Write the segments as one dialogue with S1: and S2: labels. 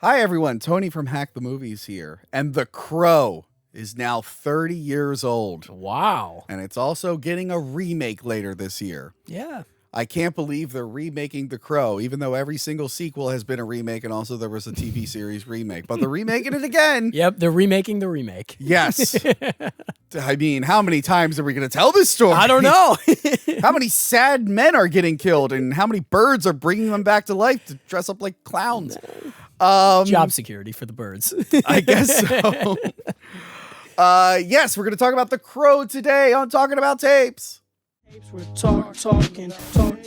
S1: Hi, everyone. Tony from Hack the Movies here. And The Crow is now 30 years old.
S2: Wow.
S1: And it's also getting a remake later this year.
S2: Yeah.
S1: I can't believe they're remaking The Crow, even though every single sequel has been a remake, and also there was a TV series remake. But they're remaking it again.
S2: Yep, they're remaking the remake.
S1: Yes. I mean, how many times are we going to tell this story?
S2: I don't know.
S1: How many sad men are getting killed, and how many birds are bringing them back to life to dress up like clowns?
S2: Job security for the birds.
S1: I guess so. Yes, we're going to talk about The Crow today on Talking About Tapes.
S3: We're talking about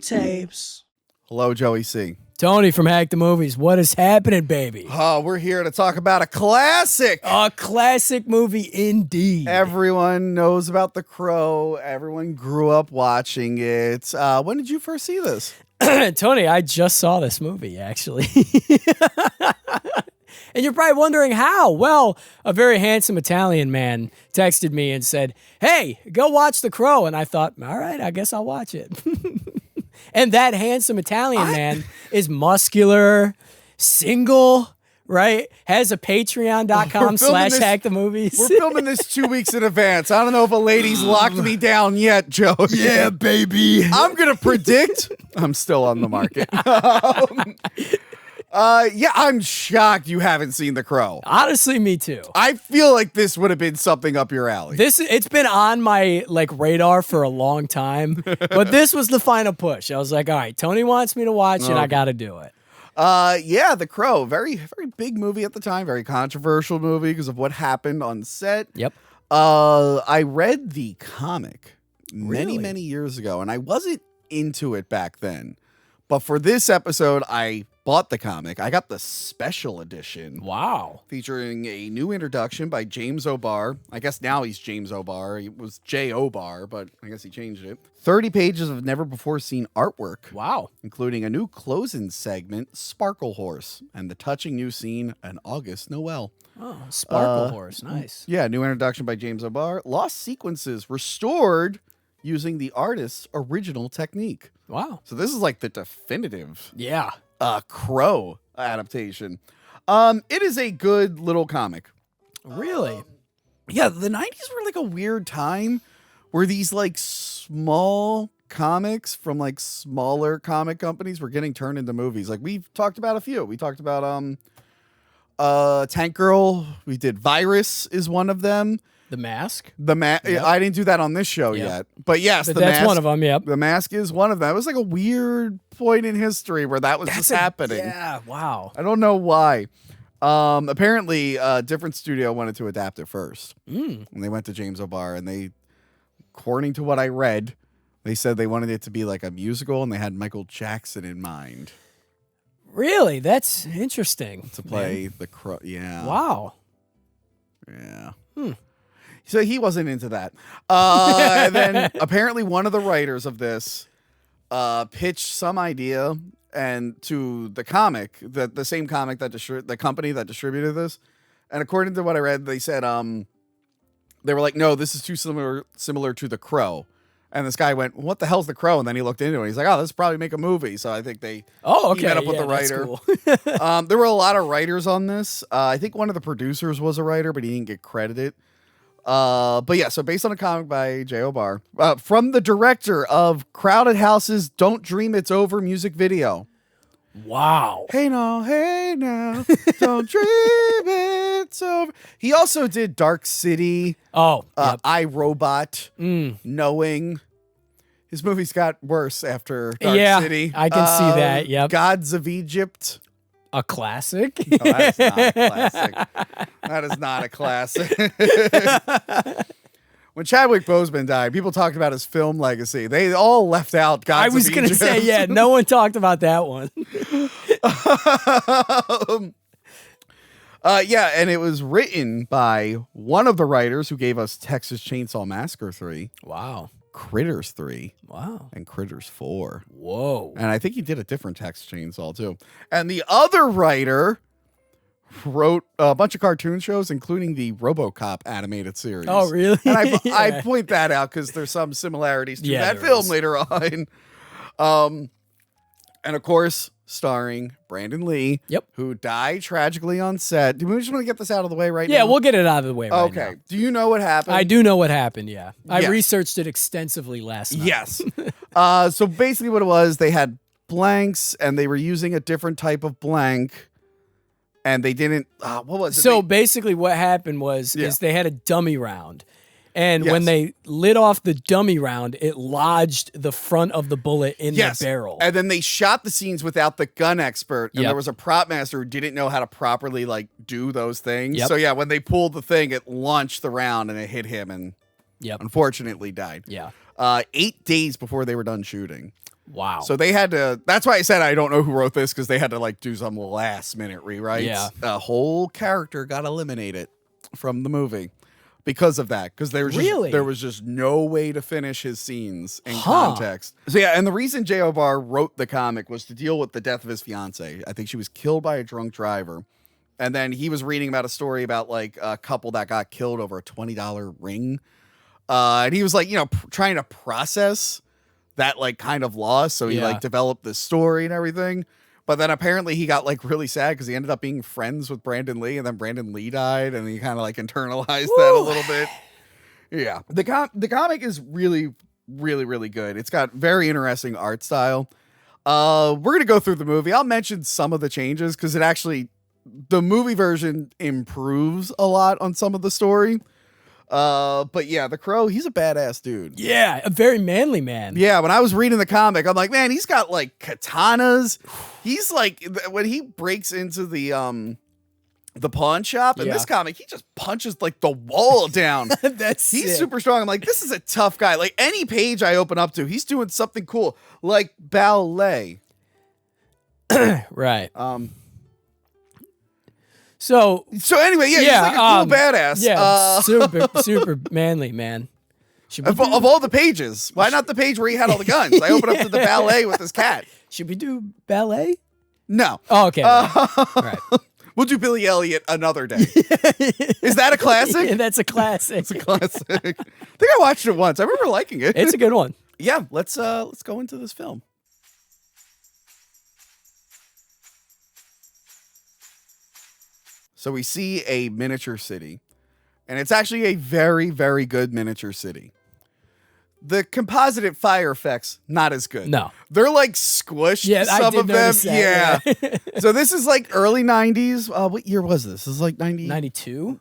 S3: tapes.
S1: Hello, Joey C.
S2: Tony from Hack the Movies. What is happening, baby?
S1: Oh, we're here to talk about a classic.
S2: A classic movie indeed.
S1: Everyone knows about The Crow. Everyone grew up watching it. When did you first see this?
S2: Tony, I just saw this movie, actually. And you're probably wondering how. Well, a very handsome Italian man texted me and said, hey, go watch The Crow. And I thought, all right, I guess I'll watch it. And that handsome Italian man is muscular, single, right? Has a patreon.com/hackthemovies.
S1: We're filming this 2 weeks in advance. I don't know if a lady's locked me down yet, Joe.
S2: Yeah, baby.
S1: I'm going to predict I'm still on the market. Yeah, I'm shocked you haven't seen The Crow.
S2: Honestly, me too.
S1: I feel like this would have been something up your alley.
S2: It's been on my radar for a long time, but this was the final push. I was like, all right, Tony wants me to watch it, I got to do it.
S1: Yeah, The Crow, very very big movie at the time, very controversial movie because of what happened on set.
S2: Yep.
S1: I read the comic
S2: Really?
S1: many years ago, and I wasn't into it back then. But for this episode, I bought the comic. I got the special edition.
S2: Wow.
S1: Featuring a new introduction by James O'Barr. I guess now he's James O'Barr. He was J. O'Barr, but I guess he changed it. 30 pages of never-before-seen artwork.
S2: Wow.
S1: Including a new closing segment, Sparkle Horse, and the touching new scene, An August Noel.
S2: Oh, Sparkle Horse. Nice.
S1: Yeah, new introduction by James O'Barr. Lost sequences restored using the artist's original technique.
S2: Wow.
S1: So this is like the definitive
S2: Yeah.
S1: Crow adaptation. It is a good little comic.
S2: Really?
S1: Yeah, the 90s were like a weird time where these like small comics from like smaller comic companies were getting turned into movies. Like we've talked about a few. We talked about Tank Girl. We did Virus is one of them.
S2: The Mask?
S1: Yep. I didn't do that on this show yet. But yes,
S2: But
S1: The
S2: that's
S1: Mask.
S2: one of them, yep.
S1: The Mask is one of them. It was like a weird point in history where that was just happening.
S2: Yeah, wow.
S1: I don't know why. Apparently, a different studio wanted to adapt it first. And they went to James O'Barr, and they, according to what I read, they said they wanted it to be like a musical, and they had Michael Jackson in mind
S2: Really? That's interesting.
S1: to play the Crow. Yeah.
S2: Wow.
S1: Yeah. So he wasn't into that. And then apparently one of the writers of this pitched some idea and to the comic, the same comic that the company that distributed this. And according to what I read, they said they were like, no, this is too similar to The Crow. And this guy went, what the hell's The Crow? And then he looked into it. He's like, oh, this probably make a movie. So I think he met up with the writer.
S2: That's cool.
S1: There were a lot of writers on this. I think one of the producers was a writer, but he didn't get credited. But yeah, so based on a comic by J. O'Barr, from the director of Crowded House's Don't Dream It's Over music video.
S2: Wow.
S1: Hey now, don't dream it's over. He also did Dark City,
S2: Oh, yep.
S1: I, Robot, Knowing. His movies got worse after Dark City.
S2: I can see that, yep.
S1: Gods of Egypt.
S2: A classic?
S1: No, that is not a classic. That is not a classic. When Chadwick Boseman died, people talked about his film legacy. They all left out Gods
S2: I
S1: of
S2: was going to
S1: Egypt.
S2: say, yeah, no one talked about that one.
S1: Yeah, and it was written by one of the writers who gave us Texas Chainsaw Massacre 3,
S2: Wow.
S1: Critters 3,
S2: Wow.
S1: and Critters 4.
S2: Whoa.
S1: And I think he did a different Texas Chainsaw, too. And the other writer wrote a bunch of cartoon shows, including the RoboCop animated series.
S2: Oh, really?
S1: And I
S2: Yeah.
S1: point that out because there's some similarities to
S2: Yeah,
S1: that
S2: there
S1: film
S2: is.
S1: later on. And of course, starring Brandon Lee,
S2: Yep.
S1: who died tragically on set. Do we just want to get this out of the way right now?
S2: Yeah, we'll get it out of the way right
S1: Okay.
S2: now.
S1: Do you know what happened?
S2: I do know what happened, yeah. I
S1: Yes.
S2: researched it extensively last night.
S1: Yes. So basically what it was, they had blanks and they were using a different type of blank and they didn't, what was it?
S2: So basically what happened was
S1: Yeah.
S2: is they had a dummy round. And
S1: Yes.
S2: when they lit off the dummy round, it lodged the front of the bullet in the barrel.
S1: And then they shot the scenes without the gun expert. And
S2: Yep.
S1: there was a prop master who didn't know how to properly like do those things.
S2: Yep.
S1: So yeah, when they pulled the thing, it launched the round and it hit him and
S2: Yep.
S1: unfortunately died.
S2: Yeah.
S1: 8 days before they were done shooting.
S2: Wow.
S1: So they had to, that's why I said I don't know who wrote this, because they had to like do some last minute rewrites.
S2: Yeah.
S1: A whole character got eliminated from the movie because of that. Because there was just,
S2: Really?
S1: there was just no way to finish his scenes in
S2: Huh.
S1: context. So yeah, and the reason J.O. Barr wrote the comic was to deal with the death of his fiance. I think she was killed by a drunk driver. And then he was reading about a story about like a couple that got killed over a $20 ring. And he was like, trying to process that like kind of loss. So he
S2: Yeah.
S1: like developed this story and everything. But then apparently he got like really sad because he ended up being friends with Brandon Lee, and then Brandon Lee died, and he kind of like internalized that a little bit. Yeah. The comic is really, really, really good. It's got very interesting art style. We're going to go through the movie. I'll mention some of the changes because the movie version improves a lot on some of the story. But yeah, the Crow, he's a badass dude.
S2: yeah, a very manly man.
S1: Yeah, when I was reading the comic, I'm like, man, he's got like katanas. He's like, when he breaks into the pawn shop in
S2: Yeah.
S1: this comic, he just punches like the wall down.
S2: That's
S1: He's
S2: sick.
S1: super strong. I'm like, this is a tough guy. Like any page I open up to, he's doing something cool, like ballet.
S2: Right. So
S1: So anyway, yeah, he's like a cool badass.
S2: Yeah, super manly man. Should we,
S1: Of all the pages, why not the page where he had all the guns? I open up to the ballet with his cat.
S2: should we do ballet?
S1: No.
S2: Oh, okay. All right.
S1: We'll do Billy Elliot another day. Is that a classic?
S2: Yeah, that's a classic.
S1: It's a classic. I think I watched it once. I remember liking it.
S2: It's a good one.
S1: Yeah, let's go into this film. So we see a miniature city, and it's actually a very, very good miniature city. The composite fire effects, not as good.
S2: No.
S1: They're like squished,
S2: Yeah, I
S1: some
S2: did
S1: of them.
S2: notice that,
S1: Yeah. So this is like early 90s. What year was this? This is like 90.
S2: 92?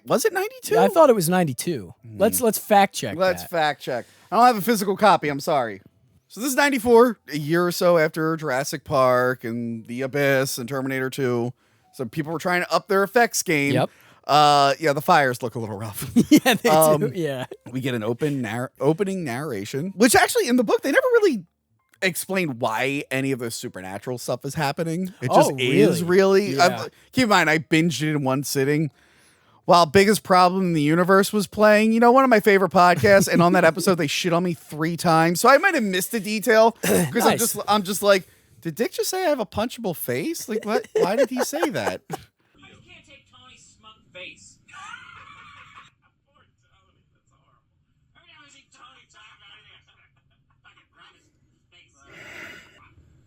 S1: Was it 92?
S2: Yeah, I thought it was 92. Let's fact check
S1: Let's
S2: that.
S1: fact check. I don't have a physical copy. I'm sorry. So this is 94, a year or so after Jurassic Park and The Abyss and Terminator 2. So people were trying to up their effects game.
S2: Yep.
S1: Yeah, the fires look a little rough.
S2: Yeah, they do. Yeah.
S1: We get an opening narration, which actually in the book they never really explain why any of the supernatural stuff is happening. It just is really.
S2: Yeah.
S1: Keep in mind, I binged it in one sitting. While Biggest Problem in the Universe was playing, one of my favorite podcasts, and on that episode they shit on me 3 times, so I might have missed the detail because
S2: Nice.
S1: I'm just like, did Dick just say I have a punchable face? Like what? Why did he say that?
S4: You can't take Tony's smug face. Poor Tony, that's horrible. Every time I see Tony talk, fucking promise face.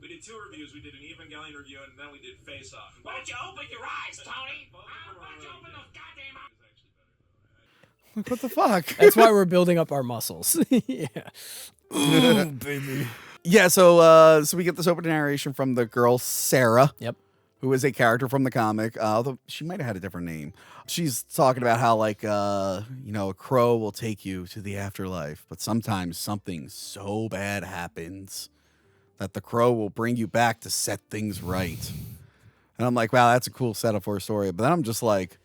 S5: We did 2 reviews. We did an Evangelion review, and then we did Face Off.
S4: Why don't you open your eyes, Tony? Why don't you open those goddamn eyes?
S1: Like, what the fuck?
S2: That's why we're building up our muscles. Yeah.
S1: Yeah, so we get this opening narration from the girl Sarah,
S2: Yep.
S1: who is a character from the comic. Although she might have had a different name. She's talking about how like a crow will take you to the afterlife, but sometimes something so bad happens that the crow will bring you back to set things right. And I'm like, wow, that's a cool setup for a story. But then I'm just like,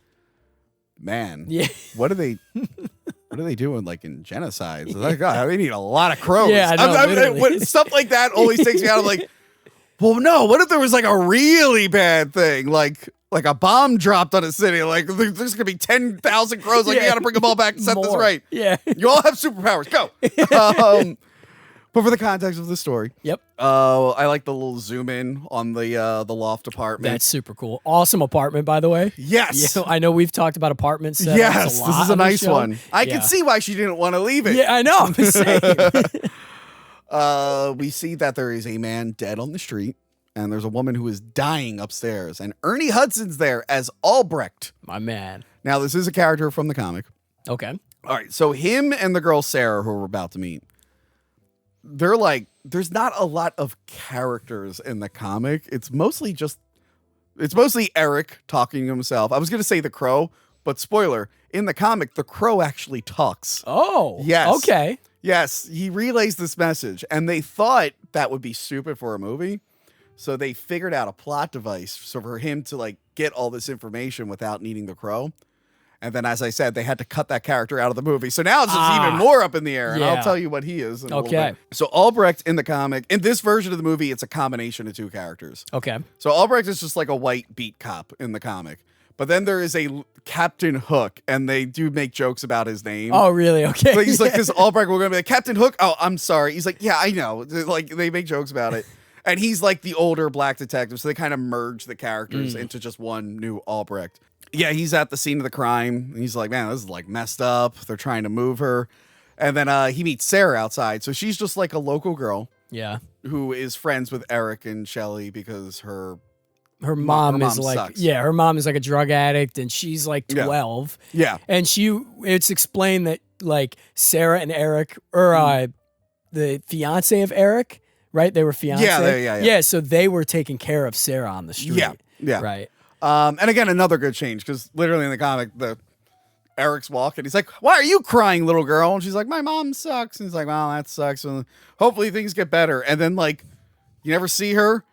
S1: man,
S2: Yeah.
S1: what are they doing like in genocides? Like, God, we need a lot of crows.
S2: Yeah, I know, literally.
S1: when stuff like that always takes me out. I'm like, well, no, what if there was like a really bad thing? Like a bomb dropped on a city. Like there's gonna be 10,000 crows. Like
S2: Yeah.
S1: you gotta bring them all back and set this
S2: More.
S1: right.
S2: Yeah.
S1: You all have superpowers. Go. But for the context of the story,
S2: Yep.
S1: I like the little zoom in on the loft apartment.
S2: That's super cool. Awesome apartment, by the way.
S1: yes.
S2: Yeah, I know we've talked about apartments.
S1: Yes, this is a nice one. I
S2: Yeah.
S1: can see why she didn't want to leave it.
S2: Yeah, I know. Same.
S1: We see that there is a man dead on the street, and there's a woman who is dying upstairs, and Ernie Hudson's there as Albrecht.
S2: My man.
S1: Now, this is a character from the comic.
S2: Okay.
S1: All right, so him and the girl Sarah, who we're about to meet, they're like, there's not a lot of characters in the comic. It's mostly Eric talking to himself. I was going to say the Crow, but spoiler, in the comic, the Crow actually talks.
S2: Oh,
S1: yes.
S2: Okay.
S1: Yes, he relays this message, and they thought that would be stupid for a movie. So they figured out a plot device so for him to like get all this information without needing the Crow. And then, as I said, they had to cut that character out of the movie. So now it's just even more up in the air. And
S2: Yeah.
S1: I'll tell you what he is. In a little
S2: Okay.
S1: bit. So Albrecht in the comic, in this version of the movie, it's a combination of two characters.
S2: Okay.
S1: So Albrecht is just like a white beat cop in the comic. But then there is a Captain Hook, and they do make jokes about his name.
S2: Oh, really? Okay.
S1: But he's like, this Albrecht, we're going to be like, Captain Hook? Oh, I'm sorry. He's like, yeah, I know. Like, they make jokes about it. And he's like the older black detective. So they kind of merge the characters into just one new Albrecht. Yeah, he's at the scene of the crime. And he's like, man, this is like messed up. They're trying to move her. And then he meets Sarah outside. So she's just like a local girl
S2: Yeah.
S1: who is friends with Eric and Shelley because her
S2: Mom is
S1: mom
S2: like,
S1: sucks.
S2: yeah, her mom is like a drug addict, and she's like
S1: Yeah.
S2: 12.
S1: Yeah.
S2: And it's explained that like Sarah and Eric, or the fiance of Eric, right? They were fiance.
S1: Yeah.
S2: Yeah, so they were taking care of Sarah on the street.
S1: Yeah.
S2: Right.
S1: And again, another good change because literally in the comic, Eric's walking. He's like, "Why are you crying, little girl?" And she's like, "My mom sucks." And he's like, "Well, that sucks." And hopefully things get better. And then like, you never see her.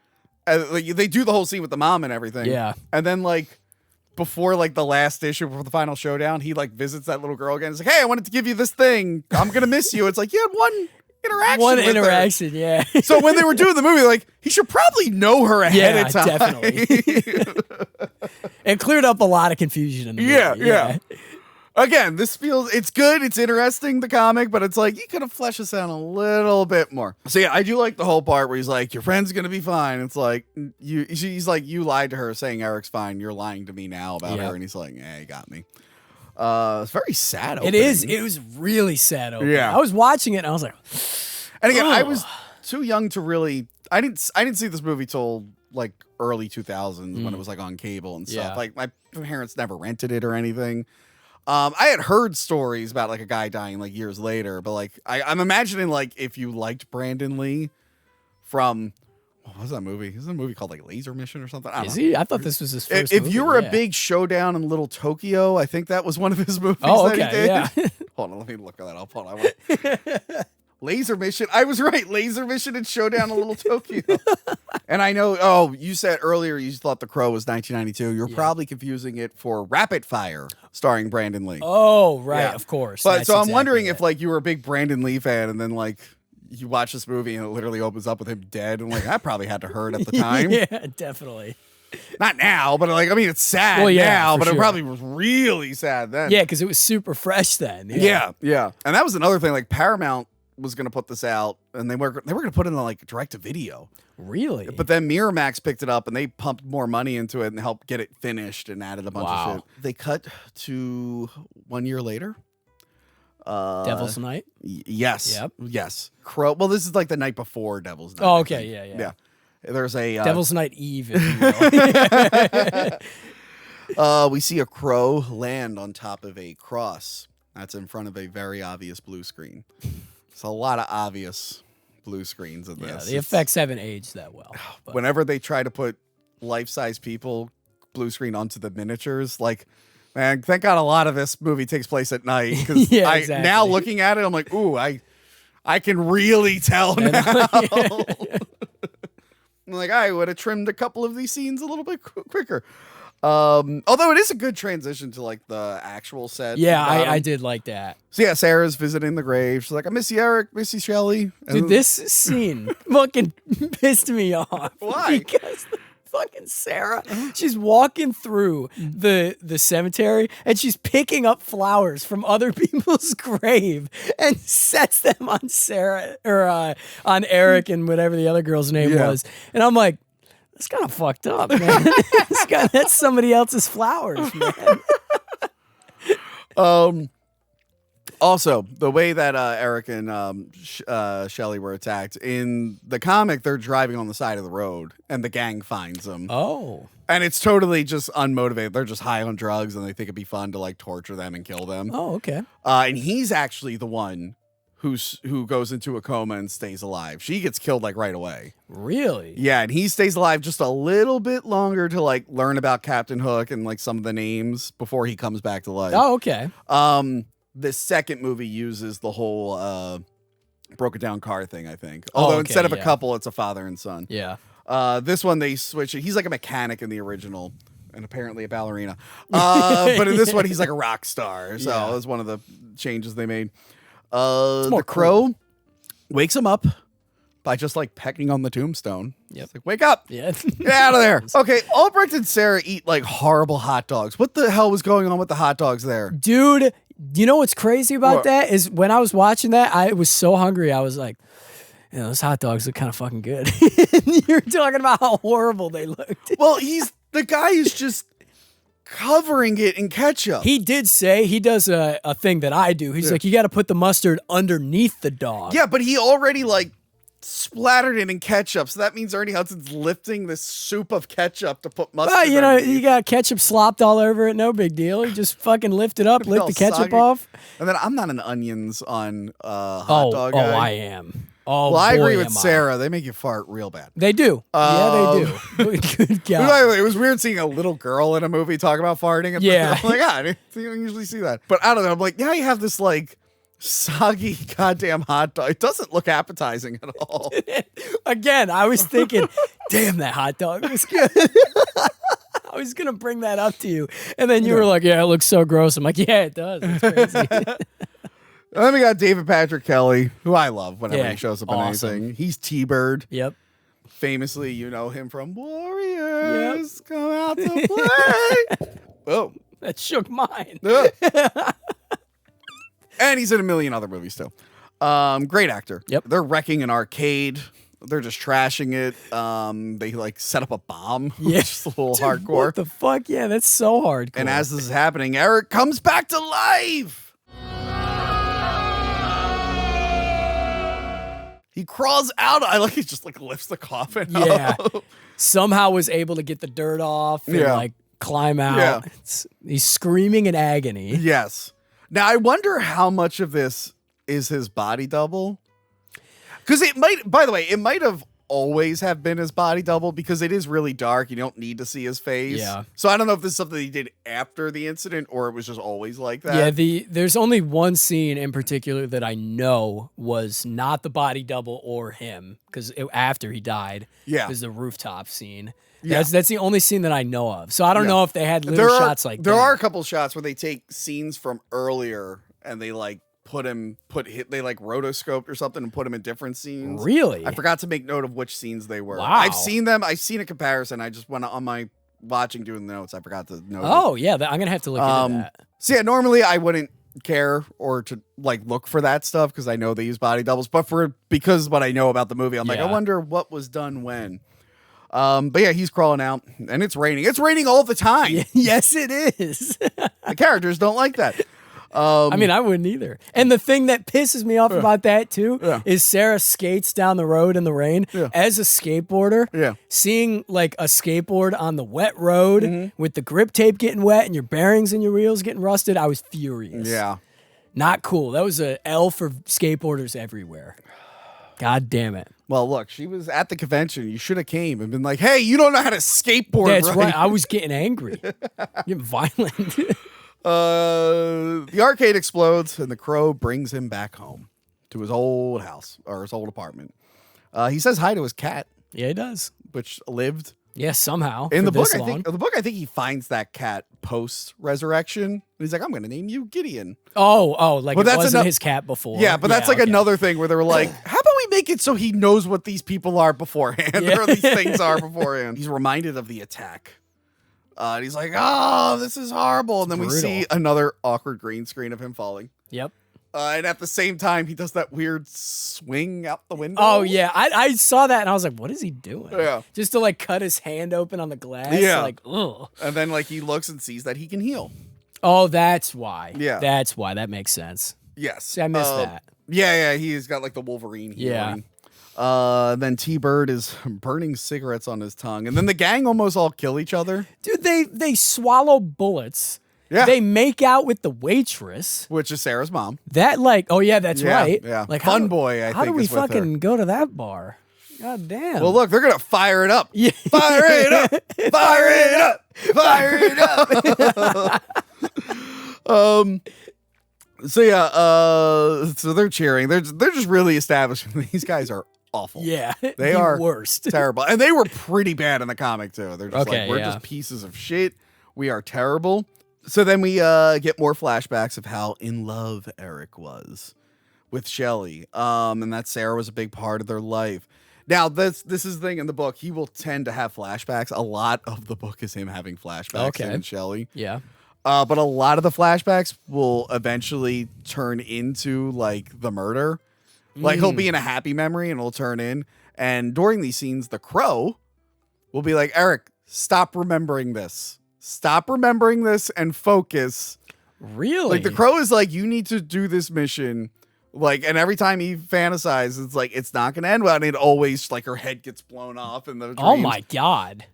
S1: Like, they do the whole scene with the mom and everything.
S2: Yeah.
S1: And then like, before like the last issue, before the final showdown, he like visits that little girl again. He's like, "Hey, I wanted to give you this thing. I'm gonna miss you." It's like you had one interaction.
S2: One
S1: with her.
S2: interaction, yeah.
S1: So when they were doing the movie, like he should probably know her ahead of time.
S2: Definitely. It cleared up a lot of confusion in the movie.
S1: Yeah. Again, it's good, it's interesting, the comic, but it's like, you could have fleshed this out a little bit more. So yeah, I do like the whole part where he's like, your friend's gonna be fine. It's like, she's like, you lied to her saying Eric's fine, you're lying to me now about her, and he's like, yeah, you got me. It's very sad opening.
S2: It was really sad opening.
S1: Yeah.
S2: I was watching it and I was like,
S1: and again, I was too young to really, I didn't see this movie till like early 2000s when it was like on cable and stuff.
S2: Yeah.
S1: Like my parents never rented it or anything. I had heard stories about like a guy dying like years later, but like I'm imagining like if you liked Brandon Lee from what was that movie? Is it a movie called like Laser Mission or something? I don't know.
S2: he? I thought this was his first
S1: If
S2: movie.
S1: you were
S2: Yeah.
S1: a big Showdown in Little Tokyo, I think that was one of his movies.
S2: Oh,
S1: that he
S2: okay,
S1: did.
S2: yeah.
S1: Hold on, let me look that up. Hold on. Laser Mission. I was right. Laser Mission and Showdown in Little Tokyo. And I know, you said earlier you thought The Crow was 1992. You're probably confusing it for Rapid Fire, starring Brandon Lee.
S2: Oh, right,
S1: Yeah.
S2: of course.
S1: But
S2: That's
S1: so I'm
S2: exactly
S1: wondering
S2: it.
S1: if like you were a big Brandon Lee fan and then like you watch this movie and it literally opens up with him dead and like that probably had to hurt at the time.
S2: Yeah, definitely.
S1: Not now, but like I mean it's sad
S2: Well, yeah,
S1: now,
S2: for
S1: but it
S2: sure.
S1: probably was really sad then.
S2: Yeah, because it was super fresh then.
S1: Yeah. And that was another thing. Like Paramount was going to put this out, and they were going to put it in like direct to video.
S2: Really?
S1: But then Miramax picked it up, and they pumped more money into it and helped get it finished and added a bunch of
S2: Wow.
S1: shit. They cut to 1 year later.
S2: Devil's Night?
S1: Yes.
S2: Yep.
S1: Yes. Crow. Well, this is like the night before Devil's Night.
S2: Oh,
S1: I
S2: okay.
S1: think.
S2: Yeah.
S1: There's a
S2: Devil's Night Eve, if you will.
S1: we see a crow land on top of a cross. That's in front of a very obvious blue screen. It's a lot of obvious blue screens in
S2: Yeah,
S1: this.
S2: the effects haven't aged that well. but-
S1: Whenever they try to put life-size people blue screen onto the miniatures, like, man, thank God a lot of this movie takes place at night. Because
S2: Yeah, exactly.
S1: now looking at it, I'm like, ooh, I can really tell now. I'm like, I would have trimmed a couple of these scenes a little bit quicker. Although it is a good transition to like the actual set.
S2: Yeah,
S1: at the
S2: I
S1: bottom.
S2: did like that.
S1: So yeah, Sarah's visiting the grave. She's like, I miss you, Eric, miss you, Shelley. And
S2: Dude, this scene fucking pissed me off.
S1: Why?
S2: Because fucking Sarah, she's walking through the cemetery and she's picking up flowers from other people's grave and sets them on Sarah or on Eric and whatever the other girl's name
S1: Yeah.
S2: was. And I'm like, that's kind of fucked up, man. That's somebody else's flowers, man.
S1: Also, the way that Eric and Shelley were attacked in the comic, they're driving on the side of the road, and the gang finds them.
S2: Oh.
S1: And it's totally just unmotivated. They're just high on drugs, and they think it'd be fun to like torture them and kill them.
S2: Oh, okay.
S1: And he's actually the one who goes into a coma and stays alive. She gets killed like right away.
S2: Really?
S1: Yeah, and he stays alive just a little bit longer to like learn about Captain Hook and like some of the names before he comes back to life.
S2: Oh, okay.
S1: The second movie uses the whole broken down car thing, I think.
S2: Oh,
S1: Although
S2: okay,
S1: instead of a
S2: yeah.
S1: couple, it's a father and son.
S2: Yeah.
S1: This one they switch it. He's like a mechanic in the original, and apparently a ballerina. But in this one, he's like a rock star. So
S2: Yeah.
S1: it was one of the changes they made.
S2: more
S1: The crow wakes him up by just like pecking on the tombstone.
S2: Yep.
S1: It's like, wake up.
S2: Yeah.
S1: Get out of there. Okay, Albrecht and Sarah eat like horrible hot dogs. What the hell was going on with the hot dogs there?
S2: Dude, you know what's crazy about
S1: What?
S2: that is when I was watching that, I was so hungry. I was like, you know, those hot dogs look kind of fucking good. You're talking about how horrible they looked.
S1: Well, the guy is just covering it in ketchup.
S2: He did say he does a thing that I do. He's like, you got to put the mustard underneath the dog.
S1: Yeah, but he already like splattered it in ketchup, so that means Ernie Hudson's lifting this soup of ketchup to put mustard.
S2: Well, you know,
S1: underneath.
S2: you got ketchup slopped all over it. No big deal. You just fucking lift it up, lick
S1: all
S2: the ketchup
S1: soggy.
S2: off.
S1: And then I'm not an onions on hot
S2: Oh,
S1: dog guy.
S2: I am. Oh,
S1: Well, I
S2: boy,
S1: agree with
S2: am I.
S1: Sarah. They make you fart real bad.
S2: They do. Yeah, they do. Good God.
S1: It was weird seeing a little girl in a movie talk about farting.
S2: Yeah.
S1: I'm like, I don't usually see that. But I don't know. I'm like, now you have this like soggy goddamn hot dog. It doesn't look appetizing at all.
S2: Again, I was thinking, damn, that hot dog was good. I was going to bring that up to you. And then you were like, yeah, it looks so gross. I'm like, yeah, it does. It's crazy.
S1: And then we got David Patrick Kelly, who I love whenever
S2: Yeah,
S1: he shows up in
S2: awesome.
S1: anything. He's T-Bird.
S2: Yep.
S1: Famously, you know him from Warriors. Come out to play. Oh.
S2: That shook mine.
S1: And he's in a million other movies too. Great actor.
S2: Yep.
S1: They're wrecking an arcade. They're just trashing it. They like set up a bomb.
S2: Yeah.
S1: Which is a little
S2: Dude,
S1: hardcore.
S2: What the fuck? Yeah, that's so hardcore.
S1: And as this is happening, Eric comes back to life. He crawls out. I like he just like lifts the coffin.
S2: Yeah.
S1: up.
S2: Somehow was able to get the dirt off and
S1: Yeah.
S2: like climb out.
S1: Yeah.
S2: He's screaming in agony.
S1: Yes. Now I wonder how much of this is his body double. Because it might, by the way, it might have always have been his body double because it is really dark. You don't need to see his face.
S2: Yeah.
S1: So I don't know if this is something he did after the incident or it was just always like that.
S2: Yeah, there's only one scene in particular that I know was not the body double or him because after he died,
S1: Yeah.
S2: it was the rooftop scene.
S1: Yeah.
S2: That's the only scene that I know of. So I don't
S1: Yeah.
S2: know if they had little shots like that.
S1: There are a couple shots where they take scenes from earlier and they like they like rotoscoped or something and put him in different scenes.
S2: Really?
S1: I forgot to make note of which scenes they were.
S2: Wow.
S1: I've seen them. I've seen a comparison. I just went on my watching doing the notes. I forgot to note.
S2: Oh yeah, I'm gonna have to look into that.
S1: So yeah, normally I wouldn't care or to like look for that stuff because I know they use body doubles. But because what I know about the movie, I'm like, I
S2: Yeah.
S1: wonder what was done when. But yeah, he's crawling out and it's raining. It's raining all the time.
S2: Yes, it is.
S1: The characters don't like that.
S2: I mean, I wouldn't either. And the thing that pisses me off about that too
S1: Yeah.
S2: is Sarah skates down the road in the rain
S1: Yeah.
S2: as a skateboarder.
S1: Yeah.
S2: Seeing like a skateboard on the wet road
S1: Mm-hmm.
S2: with the grip tape getting wet and your bearings and your wheels getting rusted, I was furious.
S1: Yeah.
S2: Not cool. That was a L for skateboarders everywhere. God damn it.
S1: Well, look, she was at the convention. You should have came and been like, "Hey, you don't know how to skateboard."
S2: That's right. I was getting angry. Getting violent.
S1: The arcade explodes and the crow brings him back home to his old house or his old apartment. He says hi to his cat,
S2: Yeah, it does.
S1: which lived
S2: Yeah, somehow.
S1: in
S2: for
S1: the book.
S2: this long.
S1: I think he finds that cat post resurrection. And he's like, "I'm going to name you Gideon."
S2: Oh, like
S1: Well,
S2: it
S1: that's
S2: wasn't
S1: ano-
S2: his cat before.
S1: Yeah, but that's like
S2: okay.
S1: another thing where they were like, "How about we make it so he knows what these people are beforehand,
S2: Yeah.
S1: or these things are beforehand?" He's reminded of the attack. And he's like, "Oh, this is horrible." And then we
S2: brutal.
S1: see another awkward green screen of him falling.
S2: Yep.
S1: And at the same time, he does that weird swing out the window.
S2: Oh yeah, I saw that and I was like, what is he doing?
S1: Yeah.
S2: Just to like cut his hand open on the glass.
S1: Yeah.
S2: Like, ugh.
S1: And then like he looks and sees that he can heal.
S2: Oh, that's why.
S1: Yeah.
S2: That's why. That makes sense.
S1: Yes.
S2: See, I missed that.
S1: Yeah, he's got like the Wolverine healing. Then T-Bird is burning cigarettes on his tongue. And then the gang almost all kill each other.
S2: Dude, they swallow bullets.
S1: Yeah.
S2: They make out with the waitress.
S1: Which is Sarah's mom.
S2: That like, oh yeah, that's right.
S1: Yeah.
S2: Like
S1: Fun Boy, I
S2: how
S1: think
S2: do we
S1: is with her.
S2: fucking go to that bar? God damn.
S1: Well, look, they're going to fire it up.
S2: Yeah.
S1: Fire it up. Fire it up. Fire it up. So they're cheering. They're just really establishing these guys are awful.
S2: Yeah,
S1: They
S2: the
S1: are
S2: worst.
S1: terrible. And they were pretty bad in the comic too. They're just
S2: Okay,
S1: like, we're
S2: yeah.
S1: just pieces of shit. We are terrible. So then we get more flashbacks of how in love Eric was with Shelley. And that Sarah was a big part of their life. Now, this is the thing in the book. He will tend to have flashbacks. A lot of the book is him having flashbacks
S2: Okay.
S1: and Shelley.
S2: Yeah.
S1: But a lot of the flashbacks will eventually turn into like the murder. Like he'll be in a happy memory and it'll turn in. And during these scenes, the Crow will be like, Eric, stop remembering this. Stop remembering this and focus.
S2: Really?
S1: Like the Crow is like, you need to do this mission. Like, and every time he fantasizes, it's like, it's not going to end well. And it always, like, her head gets blown off in the dreams.
S2: Oh my god.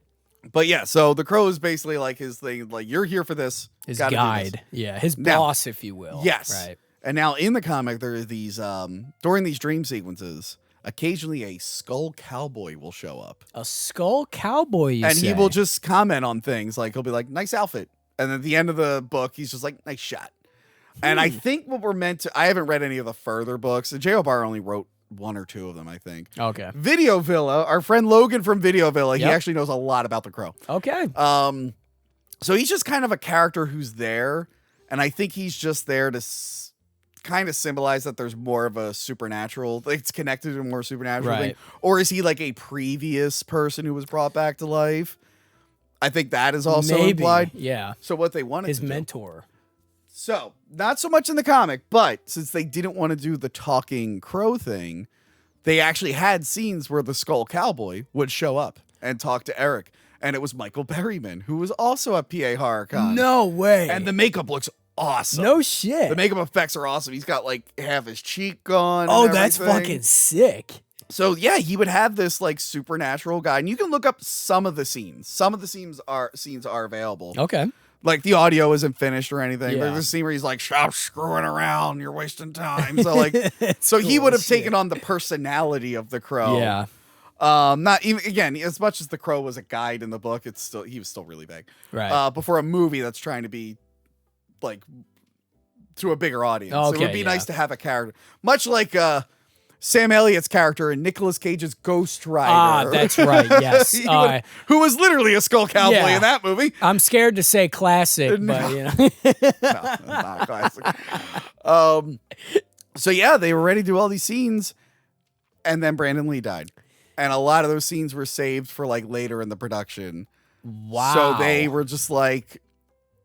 S1: But yeah, so the Crow is basically like his thing. Like, you're here for this.
S2: His
S1: gotta do
S2: guide.
S1: this.
S2: Yeah, his
S1: Now-
S2: boss, if you will.
S1: Yes.
S2: Right.
S1: And now in the comic, there are these, during these dream sequences, occasionally a skull cowboy will show up.
S2: A skull cowboy, you
S1: And
S2: say?
S1: he will just comment on things. Like, he'll be like, nice outfit. And at the end of the book, he's just like, nice shot. And I think what we're meant to, I haven't read any of the further books. J.O. Barr only wrote one or two of them, I think.
S2: Okay.
S1: Video Villa, our friend Logan from Video Villa, he
S2: Yep.
S1: actually knows a lot about the Crow.
S2: Okay.
S1: So he's just kind of a character who's there. And I think he's just there to kind of symbolize that there's more of a supernatural, like it's connected to a more supernatural thing.
S2: Right.
S1: Or is he like a previous person who was brought back to life? I think that is also
S2: Maybe.
S1: implied.
S2: Yeah.
S1: So what they wanted
S2: His
S1: to do.
S2: mentor.
S1: So, not so much in the comic, but since they didn't want to do the talking crow thing, they actually had scenes where the Skull Cowboy would show up and talk to Eric. And it was Michael Berryman, who was also at PA HorrorCon.
S2: No way.
S1: And the makeup looks awesome.
S2: no shit.
S1: The makeup effects are awesome. He's got like half his cheek gone.
S2: Oh,
S1: and
S2: that's
S1: everything.
S2: fucking sick.
S1: So yeah, he would have this like supernatural guy, and you can look up some of the scenes. Some of the scenes are available.
S2: Okay.
S1: Like the audio isn't finished or anything.
S2: Yeah.
S1: There's a scene where he's like, "Stop screwing around, you're wasting time." So like, so he
S2: cool
S1: would have
S2: as shit.
S1: taken on the personality of the Crow.
S2: Yeah.
S1: Not even again, as much as the Crow was a guide in the book, he was still really big.
S2: Right.
S1: But for a movie that's trying to be like to a bigger audience, it would
S2: Okay,
S1: be
S2: yeah.
S1: nice to have a character, much like Sam Elliott's character in Nicolas Cage's Ghost Rider.
S2: Ah, that's right. Yes.
S1: He who was literally a skull cowboy
S2: Yeah.
S1: in that movie.
S2: I'm scared to say classic, but you know.
S1: No, not classic. So yeah, they were ready to do all these scenes, and then Brandon Lee died, and a lot of those scenes were saved for like later in the production.
S2: Wow.
S1: So they were just like,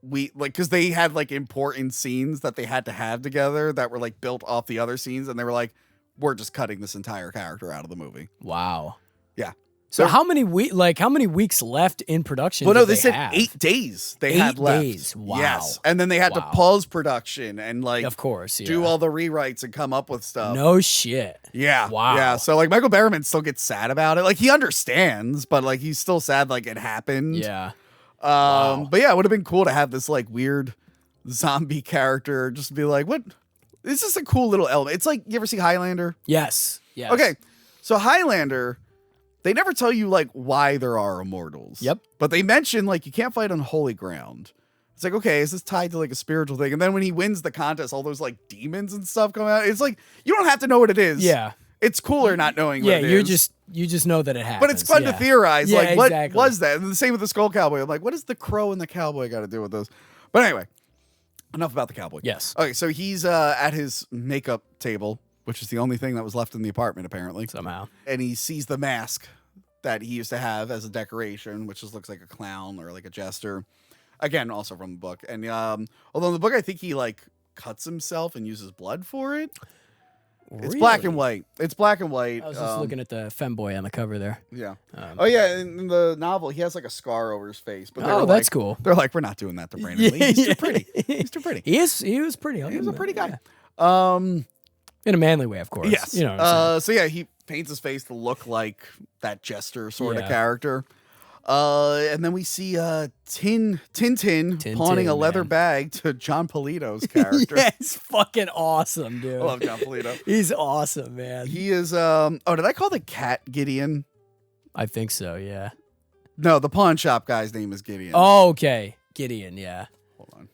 S1: because they had like important scenes that they had to have together that were like built off the other scenes, and they were like, we're just cutting this entire character out of the movie.
S2: Wow.
S1: Yeah.
S2: So how many weeks left in production?
S1: Well, no,
S2: did
S1: they said
S2: have?
S1: 8 days they
S2: 8
S1: had left.
S2: days. Wow.
S1: Yes. And then they had to
S2: Wow.
S1: pause production and like
S2: Of course. Yeah.
S1: do all the rewrites and come up with stuff.
S2: No shit.
S1: Yeah.
S2: Wow.
S1: Yeah. So like Michael Berryman still gets sad about it. Like he understands, but like he's still sad like it happened.
S2: Yeah.
S1: But yeah, it would have been cool to have this like weird zombie character just be like, what? This is a cool little element. It's like, you ever see Highlander?
S2: Yes. Yes.
S1: Okay. So Highlander, they never tell you like why there are immortals.
S2: Yep.
S1: But they mention like you can't fight on holy ground. It's like, okay, is this tied to like a spiritual thing? And then when he wins the contest, all those like demons and stuff come out. It's like, you don't have to know what it is.
S2: Yeah.
S1: It's cooler not knowing what
S2: Yeah.
S1: it is.
S2: You just know that it happens.
S1: But it's fun
S2: yeah.
S1: to theorize.
S2: Yeah,
S1: Like, what
S2: exactly.
S1: was that? And the same with the Skull Cowboy. I'm like, what does the Crow and the Cowboy got to do with those? But anyway, enough about the Cowboy.
S2: Yes.
S1: Okay, so he's at his makeup table, which is the only thing that was left in the apartment, apparently.
S2: Somehow.
S1: And he sees the mask that he used to have as a decoration, which just looks like a clown or like a jester. Again, also from the book. And although in the book, I think he like cuts himself and uses blood for it. It's black and white. It's black and white.
S2: I was just looking at the femboy on the cover there.
S1: Yeah. Oh yeah. In the novel, he has like a scar over his face. But they
S2: Oh,
S1: were
S2: that's
S1: like-
S2: cool.
S1: They're like, we're not doing that to Brandon Lee. He's too pretty. He's too pretty.
S2: He was pretty.
S1: He was a pretty guy. Um,
S2: In a manly way, of course.
S1: yes.
S2: You know what I'm saying?
S1: So yeah, he paints his face to look like that jester sort of
S2: Yeah.
S1: character. And then we see Tintin pawning a leather
S2: man.
S1: bag to John Polito's character.
S2: Yeah, it's fucking awesome, dude.
S1: I love John Polito.
S2: He's awesome, man.
S1: He is oh, did I call the cat Gideon?
S2: I think so, yeah.
S1: No, the pawn shop guy's name is Gideon.
S2: Oh, okay. Gideon, yeah.
S1: Hold on.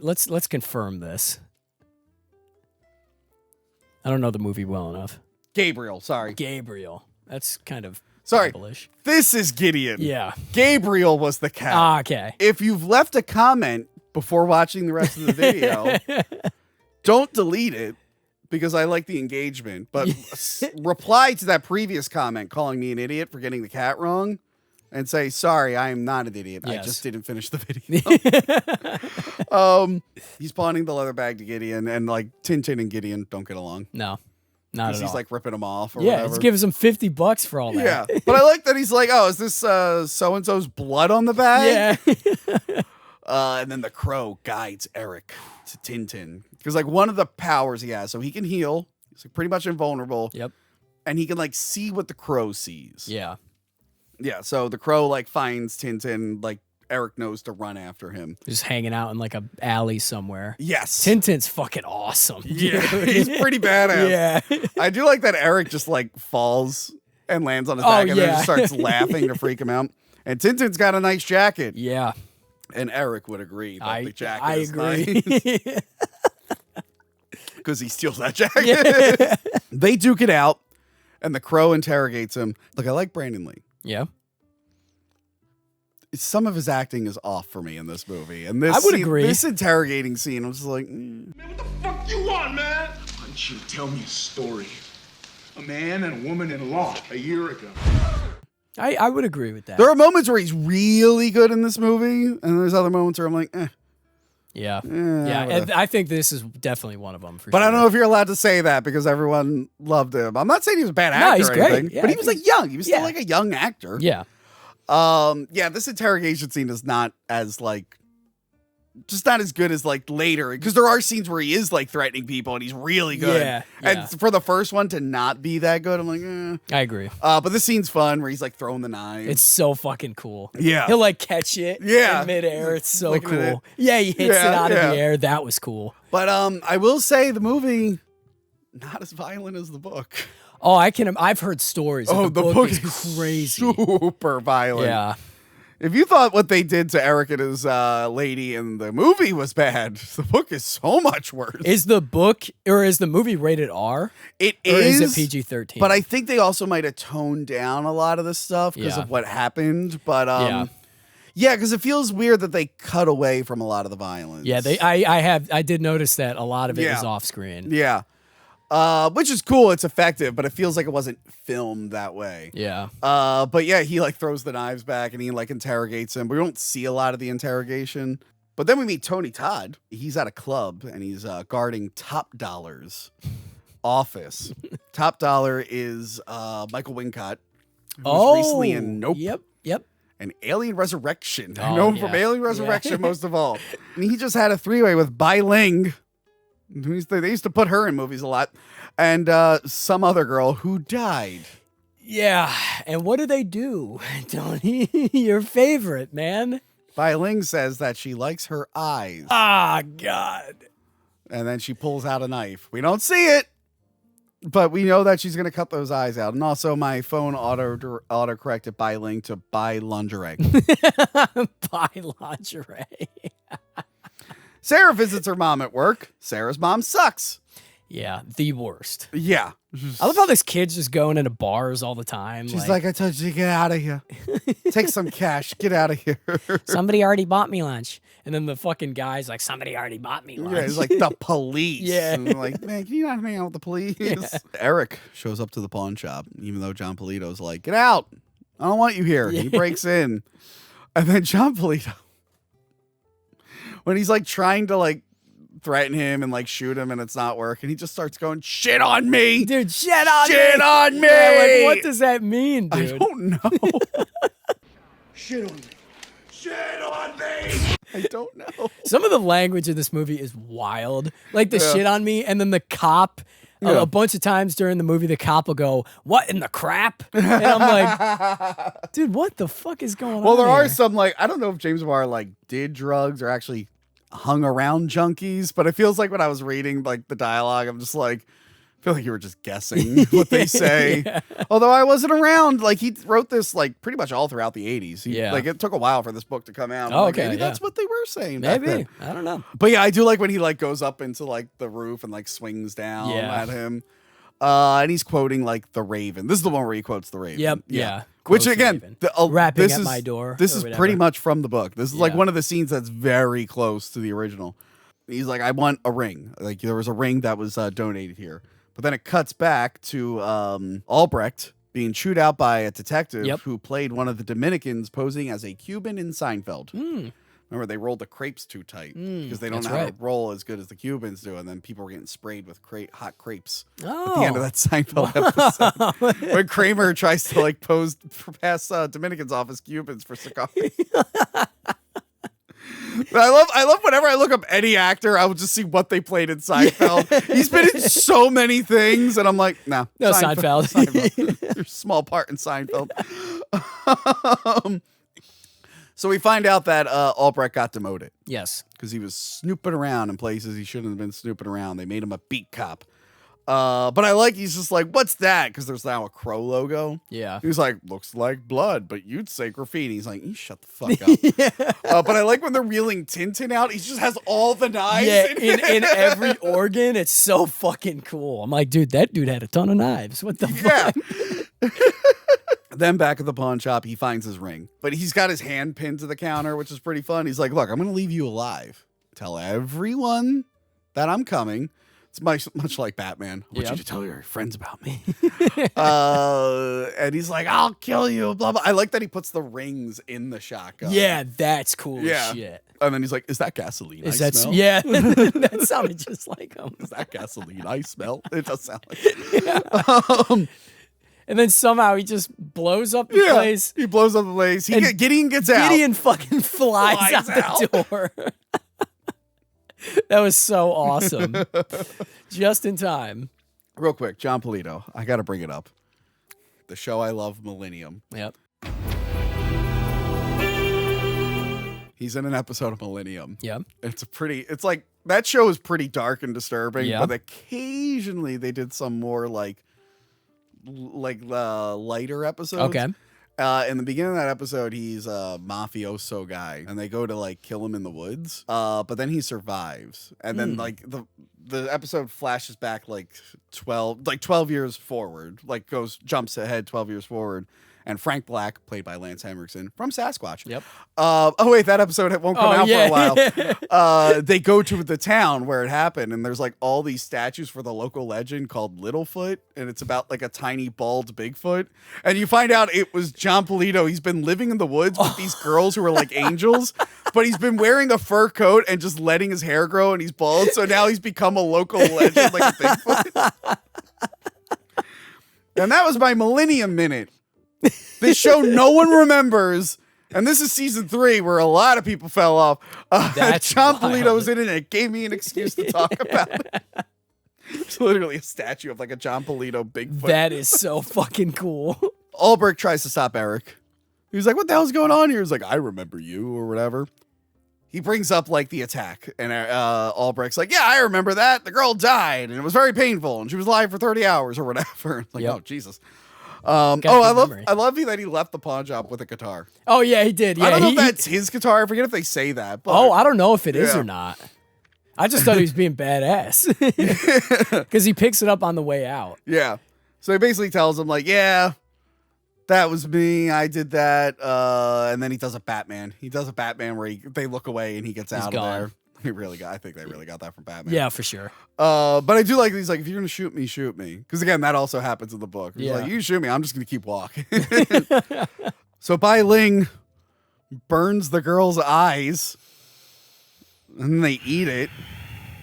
S2: Let's confirm this. I don't know the movie well enough.
S1: Gabriel, sorry.
S2: Gabriel. That's kind of
S1: Sorry.
S2: Bible-ish.
S1: This is Gideon.
S2: Yeah.
S1: Gabriel was the cat.
S2: Ah, okay.
S1: If you've left a comment before watching the rest of the video, don't delete it because I like the engagement, but reply to that previous comment calling me an idiot for getting the cat wrong and say, sorry, I am not an idiot. I
S2: Yes.
S1: just didn't finish the video. He's pawning the leather bag to Gideon, and like Tintin and Gideon don't get along.
S2: No, not
S1: Because
S2: at
S1: he's
S2: all.
S1: like ripping him off or
S2: yeah,
S1: whatever.
S2: he gives him $50 for all that.
S1: Yeah, but I like that he's like, oh, is this so-and-so's blood on the bag?
S2: Yeah.
S1: And then the crow guides Eric to Tintin. Because like one of the powers he has, so he can heal. He's like pretty much invulnerable.
S2: Yep.
S1: And he can like see what the crow sees.
S2: Yeah.
S1: Yeah, so the crow like finds Tintin, like Eric knows to run after him.
S2: Just hanging out in like a alley somewhere.
S1: Yes.
S2: Tintin's fucking awesome.
S1: Yeah,
S2: dude.
S1: he's pretty badass.
S2: Yeah.
S1: I do like that Eric just like falls and lands on his back and then
S2: yeah.
S1: just starts laughing to freak him out. And Tintin's got a nice jacket.
S2: Yeah.
S1: And Eric would agree that the jacket
S2: I
S1: is
S2: agree.
S1: nice. Because he steals that jacket. They duke it out, and the crow interrogates him. Look, I like Brandon Lee.
S2: Yeah.
S1: Some of his acting is off for me in this movie. And this
S2: I would agree.
S1: This interrogating scene, I was just like,
S5: Man, what the fuck you want, man? Why don't you tell me a story? A man and a woman in law a year ago.
S2: I would agree with that.
S1: There are moments where he's really good in this movie, and there's other moments where I'm like, eh.
S2: Yeah.
S1: Yeah,
S2: Yeah.
S1: whatever.
S2: And I think this is definitely one of them for
S1: But
S2: sure.
S1: I don't know if you're allowed to say that because everyone loved him. I'm not saying he was a bad actor
S2: he's
S1: or
S2: great.
S1: anything,
S2: Yeah,
S1: but he
S2: I
S1: was
S2: think-
S1: like young. He was still
S2: yeah.
S1: like a young actor.
S2: Yeah.
S1: Yeah, this interrogation scene is not as like just not as good as like later because there are scenes where he is like threatening people and he's really good.
S2: Yeah,
S1: And
S2: yeah.
S1: for the first one to not be that good, I'm like, eh.
S2: I agree.
S1: But this scene's fun where he's like throwing the knife.
S2: It's so fucking cool.
S1: Yeah.
S2: He'll like catch it
S1: Yeah.
S2: in midair. It's so
S1: Looking at
S2: cool. Yeah, he hits it
S1: Yeah,
S2: out
S1: yeah.
S2: of the air. That was cool.
S1: But I will say the movie not as violent as the book.
S2: Oh, I've heard stories. That the book is crazy.
S1: Super violent.
S2: Yeah.
S1: If you thought what they did to Eric and his lady in the movie was bad, the book is so much worse.
S2: Is the book or is the movie rated R?
S1: It
S2: Or is it PG-13?
S1: But I think they also might have toned down a lot of this stuff because
S2: Yeah.
S1: of what happened. But
S2: Yeah.
S1: yeah, because it feels weird that they cut away from a lot of the violence.
S2: Yeah, I did notice that a lot of it
S1: Yeah.
S2: is off screen.
S1: Yeah. Which is cool. It's effective, but it feels like it wasn't filmed that way.
S2: Yeah.
S1: But yeah, he like throws the knives back and he like interrogates him. We don't see a lot of the interrogation. But then we meet Tony Todd. He's at a club and he's guarding Top Dollar's office. Top Dollar is Michael Wincott, who was recently in Nope
S2: Yep.
S1: and Alien Resurrection. I
S2: Oh,
S1: know him from
S2: yeah.
S1: Alien Resurrection most of all. And he just had a three-way with Bai Ling. They used to put her in movies a lot. And some other girl who died.
S2: Yeah. And what do they do, Tony? Your favorite, man.
S1: Bai Ling says that she likes her eyes.
S2: Ah, God.
S1: And then she pulls out a knife. We don't see it, but we know that she's going to cut those eyes out. And also my phone auto-corrected Bai Ling to buy lingerie.
S2: Buy lingerie.
S1: Sarah visits her mom at work. Sarah's mom sucks.
S2: Yeah, the worst.
S1: Yeah.
S2: I love how this kid's just going into bars all the time.
S1: She's like, I told you to get out of here. Take some cash. Get out of here.
S2: somebody already bought me lunch. And then the fucking guy's like, somebody already bought me lunch.
S1: Yeah, it's like the police.
S2: Yeah.
S1: And I'm like, man, can you not hang out with the police? Eric shows up to the pawn shop, even though John Polito's like, get out. I don't want you here. He breaks in. And then John Polito, when he's like trying to like threaten him and like shoot him and it's not working, he just starts going, shit on me.
S2: Dude, shit on me.
S1: Shit on me.
S2: Yeah, like, what does that mean, dude?
S1: I don't know.
S3: Shit on me.
S5: Shit on me!
S1: I don't know.
S2: Some of the language in this movie is wild. Like the shit on me, and then the cop.
S1: Yeah.
S2: A bunch of times during the movie, the cop will go, "What in the crap?" And I'm like, "Dude, what the fuck is going on?"
S1: Well, there are
S2: here?
S1: some, like, I don't know if James Barr, like, did drugs or actually hung around junkies, but it feels like when I was reading, like, the dialogue, I'm just like, I feel like you were just guessing what they say.
S2: Yeah.
S1: Although I wasn't around. Like, he wrote this, like, pretty much all throughout the 80s.
S2: Yeah.
S1: Like, it took a while for this book to come out.
S2: Oh,
S1: I'm like,
S2: okay,
S1: maybe
S2: yeah.
S1: that's what they were saying back
S2: Maybe.
S1: then.
S2: I don't know.
S1: But yeah, I do like when he, like, goes up into, like, the roof and, like, swings down
S2: Yeah.
S1: at him. And he's quoting, like, the Raven. This is the one where he quotes the Raven.
S2: Yep. Yeah.
S1: Which,
S2: Quotes the
S1: again,
S2: Raven.
S1: rapping
S2: Rapping at my door
S1: This
S2: or
S1: is
S2: whatever.
S1: pretty much from the book. This is, like,
S2: Yeah.
S1: one of the scenes that's very close to the original. He's like, I want a ring. Like, there was a ring that was donated here. But then it cuts back to Albrecht being chewed out by a detective
S2: Yep.
S1: who played one of the Dominicans posing as a Cuban in Seinfeld. Remember, they rolled the crepes too tight because they don't
S2: that's
S1: know how
S2: right.
S1: to roll as good as the Cubans do. And then people were getting sprayed with hot crepes
S2: Oh.
S1: at the end of that Seinfeld episode. When Kramer tries to, like, pass Dominicans off as Cubans for cigars. I love whenever I look up any actor, I will just see what they played in Seinfeld. He's been in so many things, and I'm like, no,
S2: Seinfeld.
S1: Seinfeld. Your small part in Seinfeld. So we find out that Albrecht got demoted
S2: Yes.
S1: because he was snooping around in places he shouldn't have been snooping around. They made him a beat cop. But I like, he's just like, what's that? Because there's now a crow logo.
S2: Yeah.
S1: He was like, looks like blood, but you'd say graffiti. He's like, you shut the fuck up. But I like when they're reeling Tintin out. He just has all the knives.
S2: Yeah, in every organ. It's so fucking cool. I'm like, dude, that dude had a ton of knives. What the fuck?
S1: Yeah. Then back at the pawn shop, he finds his ring. But he's got his hand pinned to the counter, which is pretty fun. He's like, look, I'm going to leave you alive. Tell everyone that I'm coming. It's much like Batman. I want you to tell your friends about me. And he's like, I'll kill you, blah, blah. I like that he puts the rings in the shotgun.
S2: Yeah, that's cool
S1: Yeah.
S2: as shit.
S1: And then he's like, is that gasoline
S2: Is
S1: I
S2: that
S1: smell?
S2: yeah? That sounded just like him.
S1: Is that gasoline I smell? It does sound like it.
S2: And then somehow he just blows up the
S1: Yeah,
S2: place.
S1: he blows up the place.
S2: And
S1: Gideon gets out.
S2: Gideon fucking flies
S1: Flies
S2: out the door. That was so awesome. Just in time.
S1: Real quick, John Polito. I got to bring it up. The show I love, Millennium.
S2: Yep.
S1: He's in an episode of Millennium.
S2: Yep.
S1: It's like, that show is pretty dark and disturbing,
S2: Yeah.
S1: but occasionally they did some more lighter episodes.
S2: Okay.
S1: In the beginning of that episode, he's a mafioso guy, and they go to, like, kill him in the woods. But then he survives, and then like the episode flashes back like 12 years forward, like jumps ahead 12 years forward. And Frank Black, played by Lance Henriksen from Sasquatch.
S2: Yep.
S1: Oh wait, that episode won't come out
S2: yeah.
S1: for a while. They go to the town where it happened, and there's like all these statues for the local legend called Littlefoot, and it's about like a tiny bald Bigfoot. And you find out it was John Polito. He's been living in the woods with these girls who are like angels, but he's been wearing a fur coat and just letting his hair grow, and he's bald. So now he's become a local legend, like a Bigfoot. And that was my Millennium Minute. This show no one remembers, and this is season 3 where a lot of people fell off.
S2: That's
S1: John
S2: wild.
S1: Polito was in it, and it gave me an excuse to talk about it. It's literally a statue of like a John Polito Bigfoot.
S2: That is so fucking cool.
S1: Albrecht tries to stop Eric. He's like, what the hell's going on here? He's like, I remember you, or whatever. He brings up like the attack, and Albrecht's like, yeah, I remember that. The girl died, and it was very painful, and she was alive for 30 hours or whatever. Like,
S2: Yep.
S1: oh, Jesus.
S2: Got
S1: I
S2: good memory.
S1: love that he left the pawn shop with a guitar.
S2: Oh yeah, he did. Yeah,
S1: I don't know
S2: he-
S1: if that's his guitar. I forget if they say that. But
S2: Oh, I don't know if it is
S1: Yeah.
S2: or not. I just thought he was being badass because he picks it up on the way out.
S1: yeah. So he basically tells him like, yeah, that was me. I did that. And then he does a Batman. He does a Batman where they look away and he gets out
S2: gone.
S1: of there. I think they really got that from Batman.
S2: Yeah, for sure.
S1: But I do like he's like, if you're gonna shoot me, shoot me. Because again, that also happens in the book. He's
S2: Yeah.
S1: like, you shoot me, I'm just gonna keep walking. So Bai Ling burns the girl's eyes, and then they eat it.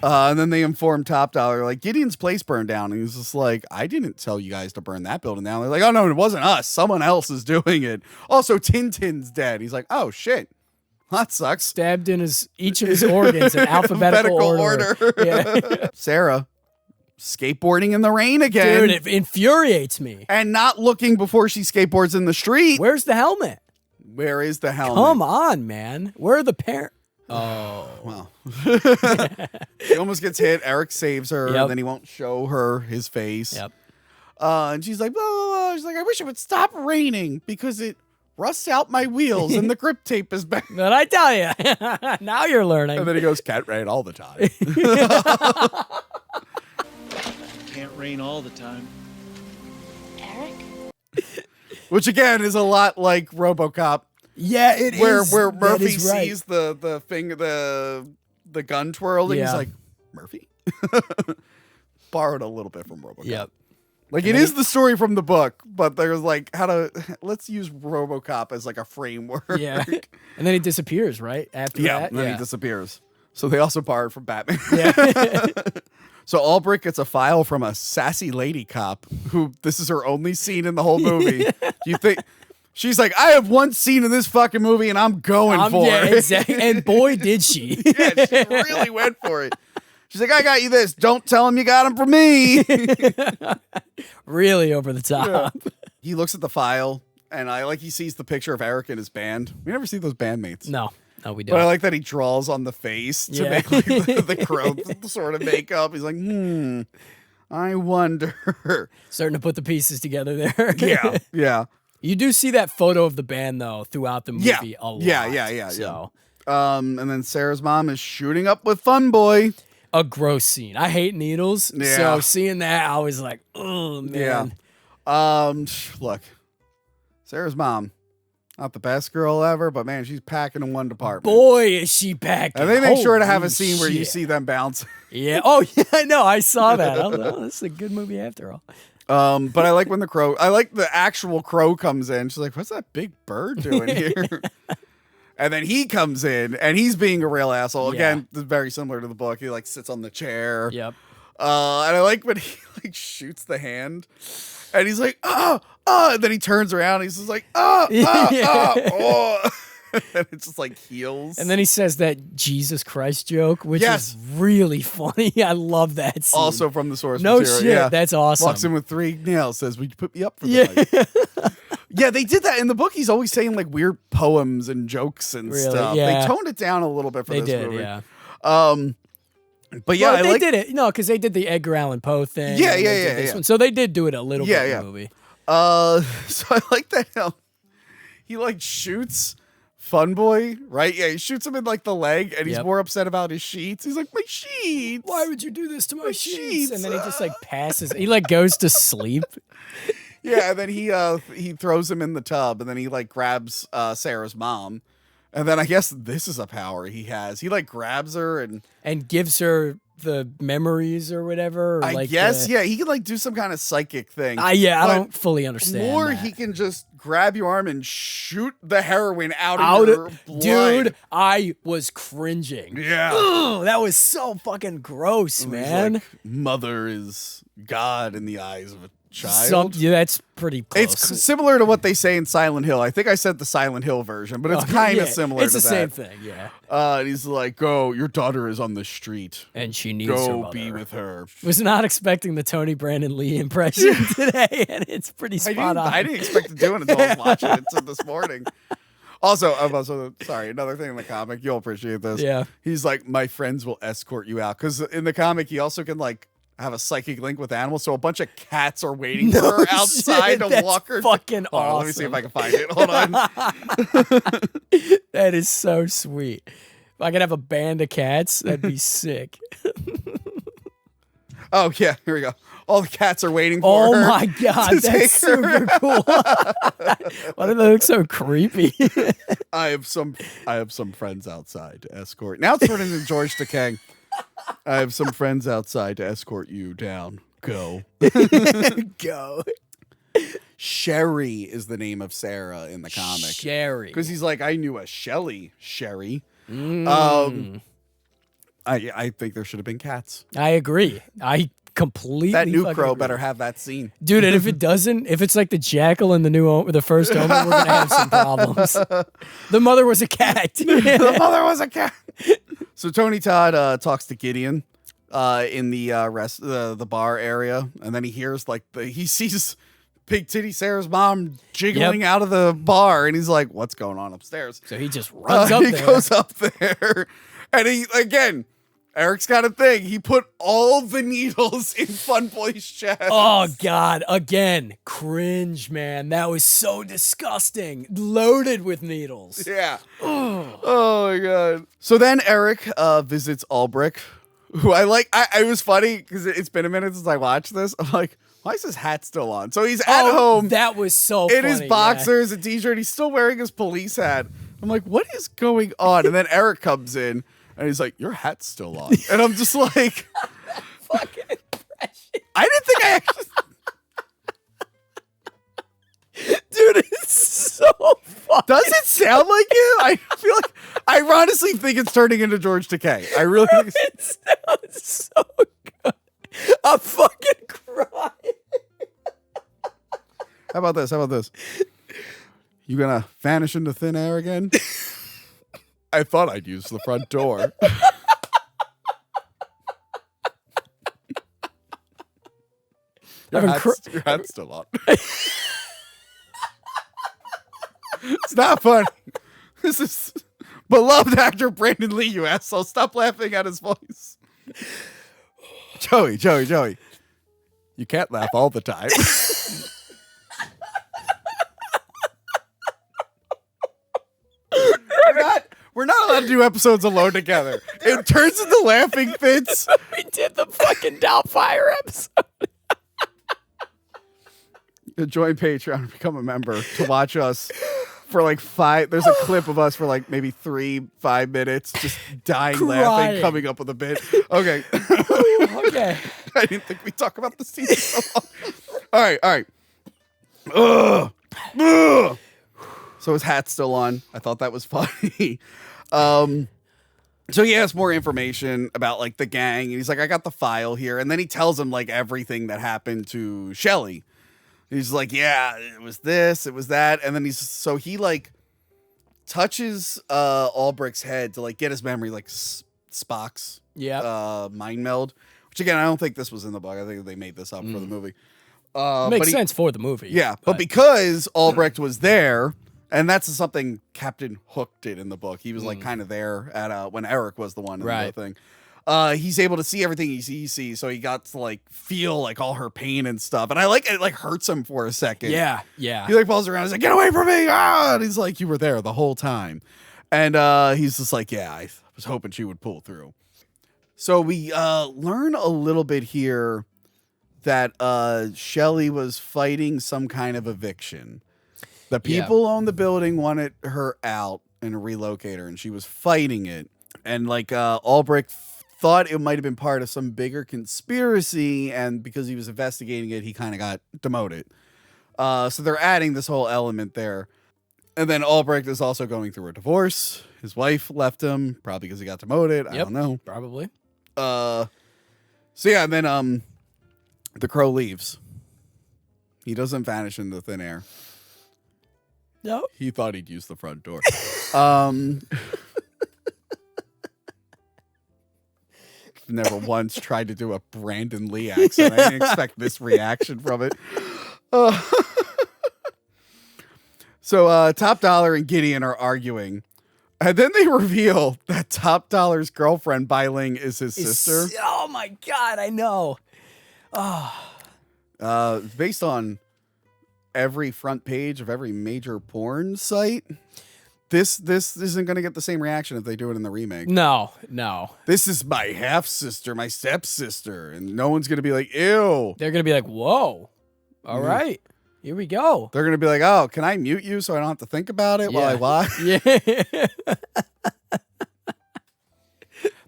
S1: And then they inform Top Dollar, like, Gideon's place burned down. And he's just like, I didn't tell you guys to burn that building down. They're like, oh no, it wasn't us. Someone else is doing it. Also, Tintin's dead. He's like, oh shit. That sucks.
S2: Stabbed in each of his organs in alphabetical order. Yeah.
S1: Sarah, skateboarding in the rain again.
S2: Dude, it infuriates me.
S1: And not looking before she skateboards in the street.
S2: Where's the helmet?
S1: Where is the helmet?
S2: Come on, man. Where are the parents?
S1: Oh. Well. She almost gets hit. Eric saves her.
S2: Yep.
S1: And then he won't show her his face.
S2: Yep.
S1: And she's like, blah, blah, blah. She's like, I wish it would stop raining because it rusts out my wheels and the grip tape is back.
S2: But I tell you, now you're learning.
S1: And then he goes, can't rain all the time.
S6: Can't rain all the time.
S7: Eric?
S1: Which again is a lot like RoboCop.
S2: Yeah, it
S1: where
S2: is.
S1: Where
S2: That
S1: Murphy
S2: is right.
S1: sees the finger the gun twirl and he's
S2: Yeah.
S1: like, Murphy? Borrowed a little bit from RoboCop.
S2: Yep.
S1: Like it is the story from the book, but there's like let's use RoboCop as like a framework.
S2: Yeah. And then he disappears, right? After that?
S1: And then he disappears. So they also borrowed from Batman.
S2: Yeah.
S1: So Albrecht gets a file from a sassy lady cop who this is her only scene in the whole movie. Do you think she's like, I have one scene in this fucking movie and I'm going for
S2: yeah,
S1: it.
S2: exactly. And boy, did she.
S1: Yeah, she really went for it. She's like, I got you this. Don't tell him you got him from me.
S2: Really over the top.
S1: He looks at the file and he sees the picture of Eric and his band. We never see those bandmates.
S2: No, we don't.
S1: But I like that he draws on the face to make like the crow sort of makeup. He's like, I wonder.
S2: Starting to put the pieces together there.
S1: Yeah.
S2: You do see that photo of the band, though, throughout the movie a lot.
S1: Yeah.
S2: So.
S1: And then Sarah's mom is shooting up with Fun Boy.
S2: A gross scene. I hate needles.
S1: Yeah.
S2: So seeing that, I was like, oh, man.
S1: Yeah. Look, Sarah's mom, not the best girl ever, but man, she's packing in one department.
S2: Boy, is she packing.
S1: And they make sure to have a
S2: Holy
S1: scene where you
S2: shit.
S1: see them bounce.
S2: Yeah. Oh, yeah, I know. I saw that. I was like, oh, this is a good movie after all.
S1: But I like when the actual crow comes in. She's like, what's that big bird doing here? And then he comes in and he's being a real asshole. Again, very similar to the book. He like sits on the chair.
S2: Yep.
S1: And I like when he like shoots the hand and he's like, and then he turns around and he's just like, oh. And it's just like heals.
S2: And then he says that Jesus Christ joke, which is really funny. I love that scene.
S1: Also from the source
S2: No
S1: material.
S2: shit.
S1: Yeah.
S2: That's awesome.
S1: Walks in with 3 nails, says, would you put me up for the fight? Yeah, they did that in the book. He's always saying like weird poems and jokes and
S2: Really?
S1: stuff.
S2: Yeah.
S1: They toned it down a little bit for
S2: They
S1: this
S2: did,
S1: movie.
S2: yeah.
S1: But yeah,
S2: well, they did it. No, because they did the Edgar Allan Poe thing.
S1: Yeah,
S2: and they did this one. So they did do it a little bit in the movie.
S1: So I like that he like shoots Fun Boy, right? Yeah, he shoots him in like the leg, and he's more upset about his sheets. He's like, my sheets.
S2: Why would you do this to my sheets?
S1: sheets.
S2: And then he just like passes. He like goes to sleep.
S1: Yeah, and then he throws him in the tub, and then he like grabs Sarah's mom, and then I guess this is a power he has. He like grabs her
S2: and gives her the memories or whatever. Or
S1: I guess he can like do some kind of psychic thing.
S2: I don't fully understand.
S1: Or
S2: that.
S1: he can just grab your arm and shoot the heroin out of your blood.
S2: Dude, I was cringing.
S1: Yeah.
S2: Ugh, that was so fucking gross,
S1: He's
S2: man.
S1: like, mother is God in the eyes of a child.
S2: Yeah, that's pretty close.
S1: It's similar to what they say in Silent Hill. I think I said the Silent Hill version, but it's kind of similar
S2: It's
S1: to
S2: the
S1: that.
S2: same thing, yeah.
S1: And he's like, go, your daughter is on the street.
S2: And she needs her
S1: Go
S2: mother.
S1: be with her.
S2: Was not expecting the Tony Brandon Lee impression today, and it's pretty spot on.
S1: I didn't expect to do it until I was watching it this morning. Also, sorry, another thing in the comic, you'll appreciate this.
S2: Yeah.
S1: He's like, my friends will escort you out. Because in the comic, he also can like have a psychic link with animals. So a bunch of cats are waiting for her outside to
S2: That's
S1: walk her.
S2: fucking
S1: Hold on,
S2: awesome.
S1: let me see if I can find it. Hold on.
S2: That is so sweet. If I could have a band of cats, that'd be sick.
S1: Oh, yeah, here we go. All the cats are waiting for her.
S2: Oh my god,
S1: to take
S2: that's
S1: her
S2: super cool. Why do they look so creepy?
S1: I have some friends outside to escort. Now it's turning into George Takei. I have some friends outside to escort you down. Go.
S2: Go.
S1: Sherry is the name of Sarah in the comic.
S2: Sherry.
S1: Because he's like, I knew a Shelly Sherry. I think there should have been cats.
S2: I agree. I completely.
S1: That new
S2: fucking
S1: crow
S2: agree.
S1: better have that scene.
S2: Dude, and if it doesn't, if it's like the jackal in the first Omen, we're gonna have some problems. The mother was a cat.
S1: The mother was a cat. So Tony Todd talks to Gideon in the bar area, and then he hears he sees Big Titty Sarah's mom jiggling out of the bar, and he's like, "What's going on upstairs?"
S2: So he just runs up
S1: he
S2: there.
S1: goes up there, and Eric's got a thing. He put all the needles in Fun Boy's chest.
S2: Oh God! Again, cringe, man. That was so disgusting. Loaded with needles.
S1: Yeah. Oh my God. So then Eric visits Albrecht, who I like. It was funny because it's been a minute since I watched this. I'm like, why is his hat still on? So he's at home.
S2: That was so
S1: in
S2: funny,
S1: his boxers and t-shirt. He's still wearing his police hat. I'm like, what is going on? And then Eric comes in and he's like, your hat's still on. And I'm just like,
S2: fucking impression.
S1: I didn't think I actually.
S2: Dude, it's so funny.
S1: Does it sound like him? I feel like I honestly think it's turning into George Takei. I really think
S2: It sounds so good. I'm fucking crying.
S1: How about this? You gonna vanish into thin air again? I thought I'd use the front door. Your hat's still on. It's not funny. This is beloved actor Brandon Lee, you asshole. Stop laughing at his voice. Joey. You can't laugh all the time. We're not allowed to do episodes alone together. It turns into laughing fits.
S2: We did the fucking Doubtfire episode.
S1: Join Patreon and become a member to watch us for like 5. There's a clip of us for like maybe 3-5 minutes, just dying laughing, coming up with a bit. Okay.
S2: Okay.
S1: I didn't think we'd talk about the scene so long. All right. Ugh. So his hat's still on. I thought that was funny. So he has more information about like the gang, and he's like, I got the file here. And then he tells him like everything that happened to Shelly. He's like, yeah, it was this, it was that. And then he like touches Albrecht's head to like get his memory, like Spock's mind meld. Which again, I don't think this was in the book. I think they made this up for the movie.
S2: Makes sense for the movie.
S1: Yeah, but because Albrecht was there, and that's something Captain Hook did in the book. He was like kind of there at when Eric was the one in the thing. He's able to see everything he sees, so he got to like feel like all her pain and stuff. And I like it like hurts him for a second.
S2: Yeah.
S1: He like falls around. He's like, "Get away from me!" And he's like, "You were there the whole time." And he's just like, "Yeah, I was hoping she would pull through." So we learn a little bit here that Shelly was fighting some kind of eviction. The people who own the building wanted her out and relocate her, and she was fighting it. And like Albrecht thought it might have been part of some bigger conspiracy, and because he was investigating it, he kind of got demoted. So they're adding this whole element there. And then Albrecht is also going through a divorce. His wife left him, probably because he got demoted. I don't know.
S2: Probably.
S1: So yeah, and then the crow leaves. He doesn't vanish into thin air.
S2: No.
S1: He thought he'd use the front door. Never once tried to do a Brandon Lee accent. I didn't expect this reaction from it. So Top Dollar and Gideon are arguing. And then they reveal that Top Dollar's girlfriend, Bai Ling, is his sister.
S2: Oh my God, I know.
S1: Based on every front page of every major porn site. This isn't going to get the same reaction if they do it in the remake.
S2: No.
S1: This is my half-sister, my stepsister, and no one's going to be like, ew.
S2: They're going to be like, whoa. All right. Here we go.
S1: They're going to be like, oh, can I mute you so I don't have to think about it while I watch?
S2: Yeah.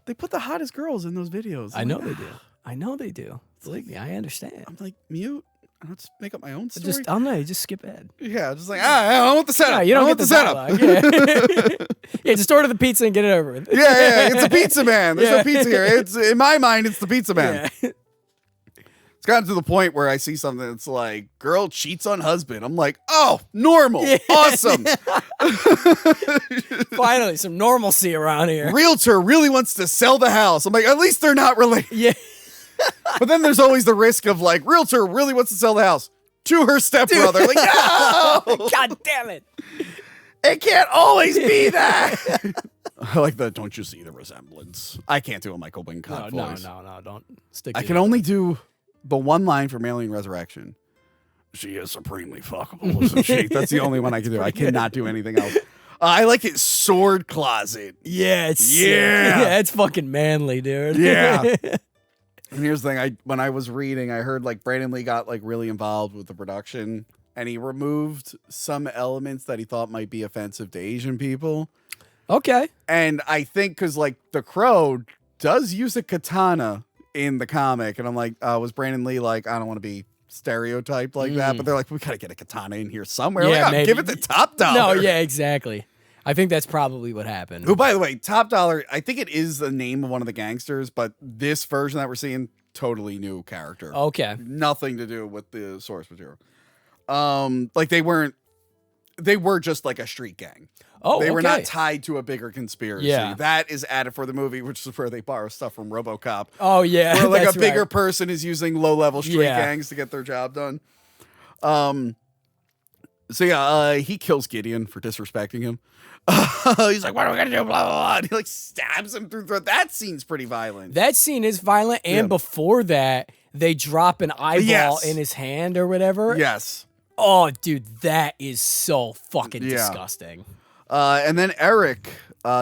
S1: They put the hottest girls in those videos.
S2: I know they do. Believe me, I understand.
S1: I'm like, mute? I'll just make up my own story.
S2: I don't know. You just skip ahead.
S1: Yeah, just like, I don't want the setup.
S2: Yeah, you don't
S1: I
S2: get the setup. Yeah, just order the pizza and get it over with.
S1: Yeah, it's a pizza man. There's no pizza here. It's in my mind, it's the pizza man.
S2: Yeah.
S1: gotten to the point where I see something that's like, girl cheats on husband. I'm like, oh, normal. Awesome.
S2: Finally, some normalcy around here.
S1: Realtor really wants to sell the house. I'm like, at least they're not related.
S2: Yeah.
S1: But then there's always the risk of like, realtor really wants to sell the house to her stepbrother. Like, no!
S2: God damn it.
S1: It can't always be that. I like the don't you see the resemblance? I can't do a Michael Wincott voice.
S2: No, don't stick
S1: I
S2: to
S1: can
S2: it.
S1: only do the one line from Alien Resurrection. She is supremely fuckable, isn't she? That's the only one I can do. I cannot do anything else. I like it sword closet.
S2: Yeah, it's sick.
S1: Yeah.
S2: Yeah, it's fucking manly, dude.
S1: Yeah. And here's the thing, when I was reading, I heard like Brandon Lee got like really involved with the production and he removed some elements that he thought might be offensive to Asian people.
S2: Okay.
S1: And I think because like the Crow does use a katana in the comic, and I'm like, was Brandon Lee like, I don't want to be stereotyped like that, but they're like, we gotta get a katana in here somewhere.
S2: Yeah,
S1: Like,
S2: maybe.
S1: give it to Top Dollar.
S2: No, yeah, exactly. I think that's probably what happened.
S1: Who, by the way, Top Dollar, I think it is the name of one of the gangsters, but this version that we're seeing, totally new character.
S2: Okay.
S1: Nothing to do with the source material. Like they were just like a street gang.
S2: Oh,
S1: they were
S2: okay.
S1: not tied to a bigger conspiracy.
S2: Yeah.
S1: That is added for the movie, which is where they borrow stuff from RoboCop.
S2: Oh, yeah.
S1: Where like
S2: that's
S1: a bigger
S2: right.
S1: person is using low-level street
S2: Yeah.
S1: gangs to get their job done. So yeah, he kills Gideon for disrespecting him. He's like, what are we gonna do? Blah, blah, blah. And he like stabs him through the throat. That scene's pretty violent.
S2: That scene is violent, and
S1: Yeah.
S2: before that, they drop an eyeball
S1: Yes.
S2: in his hand or whatever.
S1: Yes.
S2: Oh, dude, that is so fucking
S1: Yeah.
S2: disgusting.
S1: And then Eric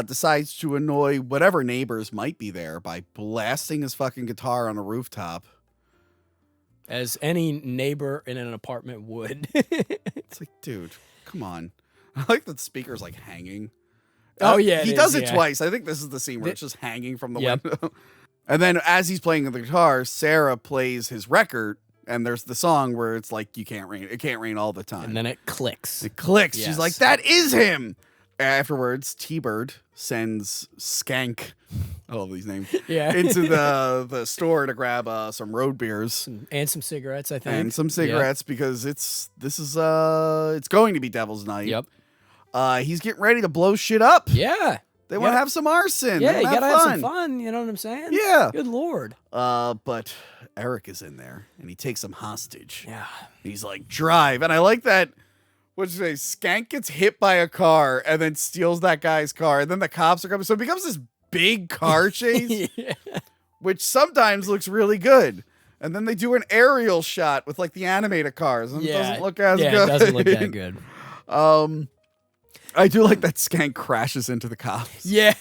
S1: decides to annoy whatever neighbors might be there by blasting his fucking guitar on a rooftop.
S2: As any neighbor in an apartment would.
S1: It's like, dude, come on. I like that the speaker's like hanging.
S2: Oh, yeah,
S1: he
S2: it
S1: does
S2: is,
S1: it
S2: yeah.
S1: twice. I think this is the scene where it's just hanging from the
S2: Yep.
S1: window. And then as he's playing the guitar, Sarah plays his record, and there's the song where it's like, it can't rain all the time.
S2: And then it clicks.
S1: It clicks.
S2: Yes.
S1: She's like, that is him. Afterwards, T-Bird sends Skank, I love these names,
S2: Yeah.
S1: into the store to grab some road beers
S2: And some cigarettes, I think.
S1: and some cigarettes because it's going to be Devil's Night.
S2: Yep.
S1: He's getting ready to blow shit up.
S2: Yeah.
S1: They want to have some arson.
S2: Yeah,
S1: They
S2: you
S1: wanna
S2: gotta have some fun. You know what I'm saying?
S1: Yeah.
S2: Good lord.
S1: But Eric is in there and he takes him hostage.
S2: Yeah.
S1: He's like, drive. And I like that. What'd you say? Skank gets hit by a car and then steals that guy's car. And then the cops are coming. So it becomes this big car chase, which sometimes looks really good. And then they do an aerial shot with like the animated cars. And it doesn't look as good.
S2: Yeah, it doesn't look that good.
S1: I do like that Skank crashes into the cops.
S2: Yeah.